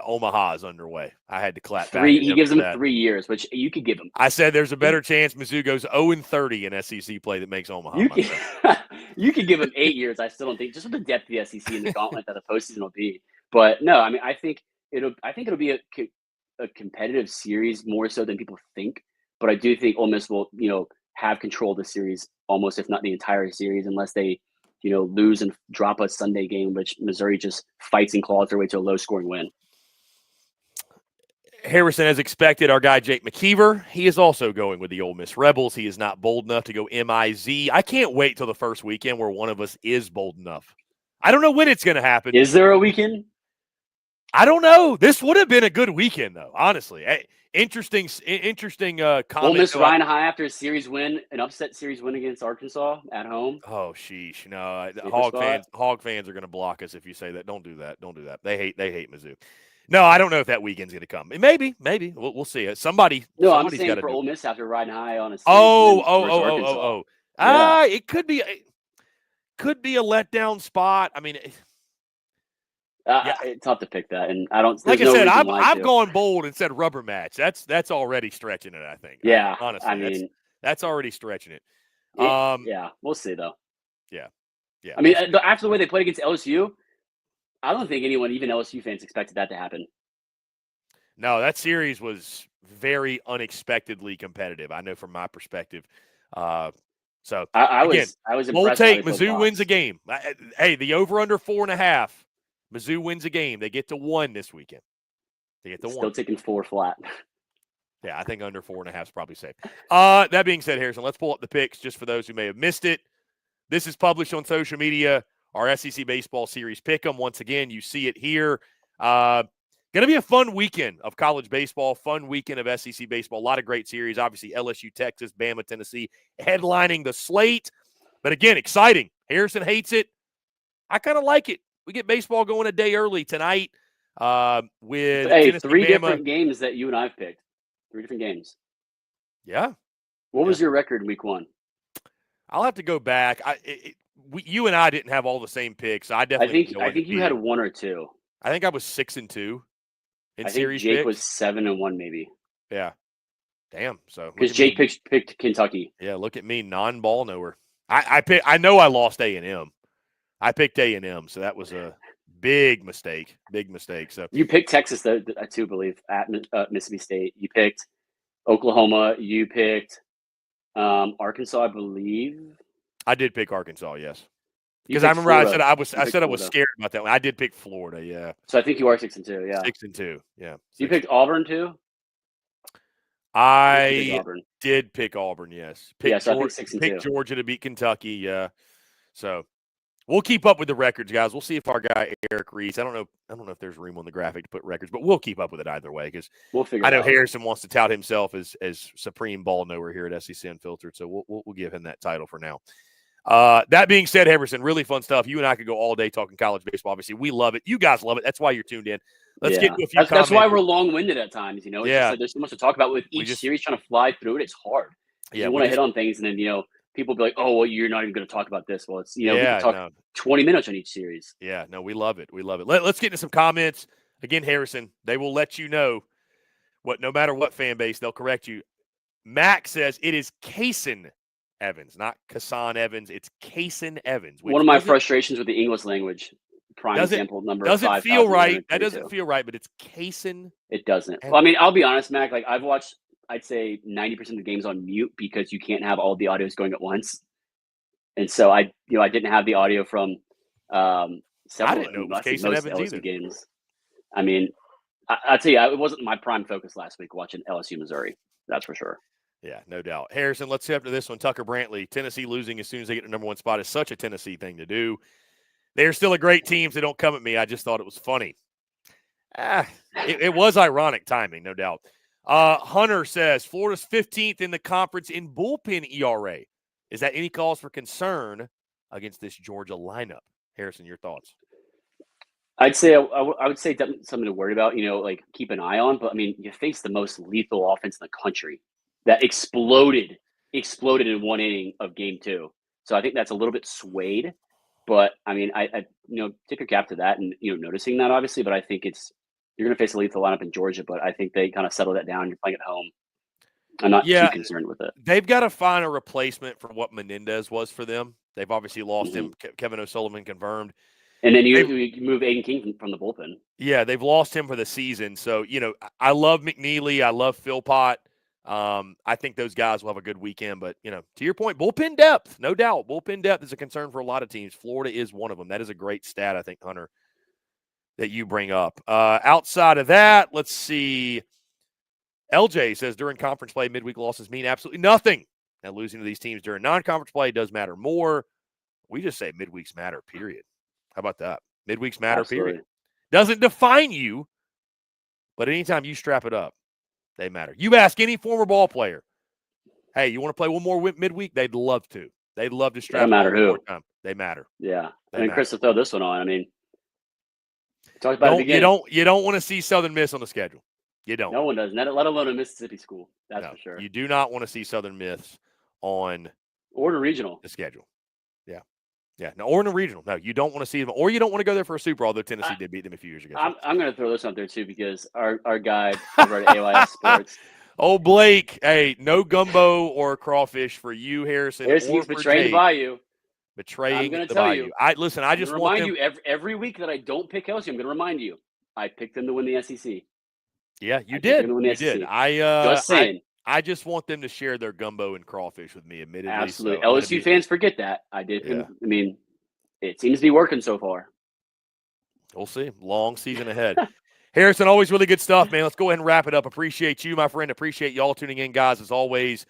Omaha is underway. I had to clap back. He gives them 3 years, which you could give him. I said there's a better chance Mizzou goes 0-30 in SEC play that makes Omaha. You could give him 8 years. I still don't think, just with the depth of the SEC and the gauntlet that the postseason will be. But no, I mean, I think it'll be a competitive series more so than people think. But I do think Ole Miss will, have control of the series almost, if not the entire series, unless they, lose and drop a Sunday game, which Missouri just fights and claws their way to a low-scoring win. Harrison, as expected, our guy Jake McKeever, he is also going with the Ole Miss Rebels. He is not bold enough to go MIZ. I can't wait till the first weekend where one of us is bold enough. I don't know when it's going to happen. Is there a weekend? I don't know. This would have been a good weekend, though, honestly. Interesting comment. Ole Miss riding high after a series win, an upset series win against Arkansas at home. Oh, sheesh. No, Hog fans are going to block us if you say that. Don't do that. Don't do that. They hate Mizzou. No, I don't know if that weekend's going to come. Maybe. We'll see. I'm saying for Ole Miss after riding high on a series Oh. Yeah. It could be a letdown spot. I mean, it's tough to pick that, and I don't. Like I said, I've gone bold and said rubber match. That's already stretching it. I think. Yeah, honestly, I mean, that's already stretching it. Yeah, we'll see though. Yeah. I mean, after the way they played against LSU, I don't think anyone, even LSU fans, expected that to happen. No, that series was very unexpectedly competitive. I know from my perspective. So I was impressed. We'll take Mizzou wins a game. Hey, the over under 4.5. Mizzou wins a game. They get to 1 this weekend. They get to 1. Still taking 4 flat. Yeah, I think under 4.5 is probably safe. That being said, Harrison, let's pull up the picks just for those who may have missed it. This is published on social media, our SEC Baseball Series Pick'em. Once again, you see it here. Going to be a fun weekend of college baseball, fun weekend of SEC baseball. A lot of great series. Obviously, LSU, Texas, Bama, Tennessee headlining the slate. But again, exciting. Harrison hates it. I kind of like it. We get baseball going a day early tonight with Tennessee, three Bama. different games that you and I've picked. 3 different games. Yeah. What was your record in week 1? I'll have to go back. You and I didn't have all the same picks. I definitely. I think you had 1 or 2. I think I was 6-2 in I series think Jake picks. was 7-1 maybe. Yeah. Damn. So because Jake picked Kentucky. Yeah, look at me, non-ball knower. I know I lost A&M. I picked A&M, so that was a big mistake. Big mistake. So you picked Texas, though, I too believe, at Mississippi State. You picked Oklahoma. You picked Arkansas, I believe. I did pick Arkansas, yes. Because I remember Florida. I said I was scared about that one. I did pick Florida, yeah. So I think you are 6-2, yeah. 6-2, yeah. You picked Auburn too? I did pick Auburn, yes. So I think 6-2. Picked Georgia to beat Kentucky, yeah. So we'll keep up with the records, guys. We'll see if our guy Eric Reese. I don't know if there's room on the graphic to put records, but we'll keep up with it either way because we'll figure it out. I know Harrison wants to tout himself as supreme ball knower here at SEC Unfiltered, so we'll give him that title for now. That being said, Harrison, really fun stuff. You and I could go all day talking college baseball. Obviously, we love it. You guys love it. That's why you're tuned in. Let's get to a few comments. That's why we're long-winded at times. It's just like there's so much to talk about with each series. Trying to fly through it, it's hard. Yeah, you want to hit on things, and then people be like, "Oh, well, you're not even going to talk about this." Well, it's we can talk 20 minutes on each series. Yeah, no, we love it. We love it. Let's get into some comments again, Harrison. They will let you know no matter what fan base, they'll correct you. Max says it is Kason Evans, not Kasan Evans. It's Kason Evans. One of my frustrations with the English language. Prime example number. Doesn't feel right. That doesn't feel right, but it's Kason. It doesn't. Well, I mean, I'll be honest, Mac. Like I've watched, I'd say 90% of the games on mute because you can't have all the audios going at once. And so I didn't have the audio from several. I didn't know it was Kason Evans LSU either. Games. I mean, I'll tell you, it wasn't my prime focus last week watching LSU Missouri. That's for sure. Yeah, no doubt. Harrison, let's see after this one. Tucker Brantley, Tennessee losing as soon as they get the number 1 spot is such a Tennessee thing to do. They're still a great team, so don't come at me. I just thought it was funny. It was ironic timing, no doubt. Hunter says, Florida's 15th in the conference in bullpen ERA. Is that any cause for concern against this Georgia lineup? Harrison, your thoughts? I'd say I would say something to worry about, like keep an eye on. But, I mean, you face the most lethal offense in the country that exploded in 1 inning of game 2. So I think that's a little bit swayed. But, I mean, I tip your cap to that and, noticing that, obviously. But I think you're going to face a lethal lineup in Georgia. But I think they kind of settled that down. You're playing at home. I'm not too concerned with it. They've got to find a replacement for what Menendez was for them. They've obviously lost him. Kevin O'Sullivan confirmed. And then you move Aiden King from the bullpen. Yeah, they've lost him for the season. So, I love McNeely. I love Philpott. I think those guys will have a good weekend. But, to your point, bullpen depth, no doubt. Bullpen depth is a concern for a lot of teams. Florida is one of them. That is a great stat, I think, Hunter, that you bring up. Outside of that, let's see. LJ says during conference play, midweek losses mean absolutely nothing. Now, losing to these teams during non-conference play does matter more. We just say midweeks matter, period. How about that? Midweeks matter, period. Doesn't define you, but anytime you strap it up, they matter. You ask any former ball player, hey, you want to play one more midweek? They'd love to. They'd love to strap it up one more time. They matter. Yeah. Chris, to throw this one on, I mean, talk about it again. You don't want to see Southern Miss on the schedule. You don't. No one does, let alone a Mississippi school. That's for sure. You do not want to see Southern Miss on or the regional schedule. Yeah. No, or in a regional. No, you don't want to see them, or you don't want to go there for a Super, although Tennessee did beat them a few years ago. I'm going to throw this out there, too, because our guy over at AYS Sports. Oh, Blake, hey, no gumbo or crawfish for you, Harrison. He's betraying the Bayou. Betraying the Bayou. I just want remind you every week that I don't pick LSU. I'm going to remind you. I picked them to win the SEC. Yeah, you did. You did. Just saying. I just want them to share their gumbo and crawfish with me, admittedly. Absolutely. So LSU fans forget that. I did. Yeah. I mean, it seems to be working so far. We'll see. Long season ahead. Harrison, always really good stuff, man. Let's go ahead and wrap it up. Appreciate you, my friend. Appreciate y'all tuning in, guys, as always.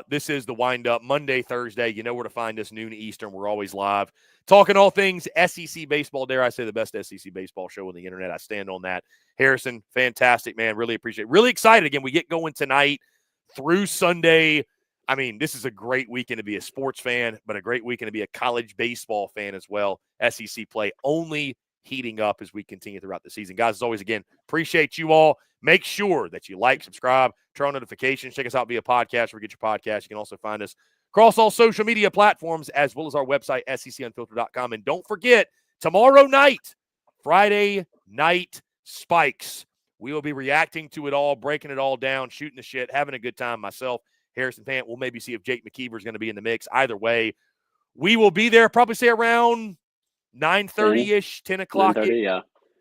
This is the Windup, Monday, Thursday. You know where to find us, noon Eastern. We're always live. Talking all things SEC baseball, dare I say the best SEC baseball show on the internet. I stand on that. Harrison, fantastic, man. Really appreciate it. Really excited. Again, we get going tonight through Sunday. I mean, this is a great weekend to be a sports fan, but a great weekend to be a college baseball fan as well. SEC play only heating up as we continue throughout the season. Guys, as always, again, appreciate you all. Make sure that you like, subscribe, turn on notifications. Check us out via podcast where you get your podcast. You can also find us across all social media platforms as well as our website, secunfiltered.com. And don't forget, tomorrow night, Friday Night Spikes. We will be reacting to it all, breaking it all down, shooting the shit, having a good time. Myself, Harrison Fant, we'll maybe see if Jake McKeever is going to be in the mix. Either way, we will be there probably say around 9:30-ish, 10 o'clock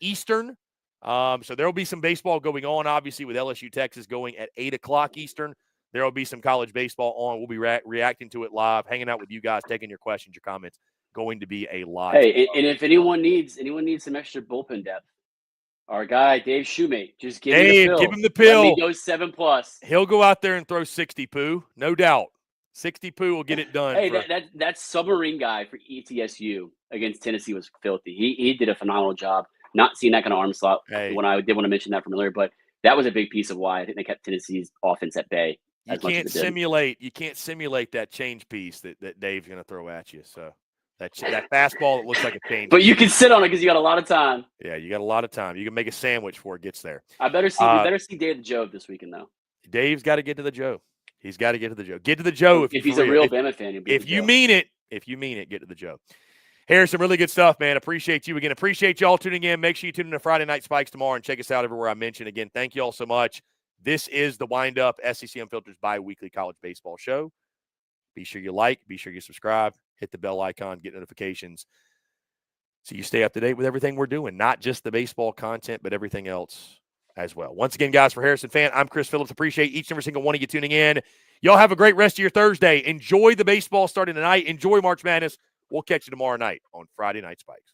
Eastern. So there will be some baseball going on, obviously, with LSU Texas going at 8 o'clock Eastern. There will be some college baseball on. We'll be reacting to it live, hanging out with you guys, taking your questions, your comments. Going to be a lot. Hey, and if anyone needs some extra bullpen depth, our guy, Dave Shoemate, just give him the pill. Let me go 7+. He'll go out there and throw 60 poo, no doubt. 60 poo will get it done. Hey, that submarine guy for ETSU against Tennessee was filthy. He did a phenomenal job. Not seeing that kind of arm slot when I did want to mention that from earlier, but that was a big piece of why I think they kept Tennessee's offense at bay. You can't simulate that change piece that Dave's going to throw at you. So that fastball that looks like a change. But you can sit on it because you got a lot of time. Yeah, you got a lot of time. You can make a sandwich before it gets there. We better see Dave the Joe this weekend though. Dave's got to get to the Joe. He's got to get to the Joe. Get to the Joe if he's a real Bama fan. If you mean it, get to the Joe. Harrison, really good stuff, man. Appreciate you again. Appreciate y'all tuning in. Make sure you tune in to Friday Night Spikes tomorrow and check us out everywhere I mentioned. Again, thank you all so much. This is the Windup SEC Unfiltered's bi-weekly college baseball show. Be sure you like, be sure you subscribe, hit the bell icon, get notifications so you stay up to date with everything we're doing, not just the baseball content, but everything else as well. Once again, guys, for Harrison Fant, I'm Chris Phillips. Appreciate each and every single one of you tuning in. Y'all have a great rest of your Thursday. Enjoy the baseball starting tonight. Enjoy March Madness. We'll catch you tomorrow night on Friday Night Spikes.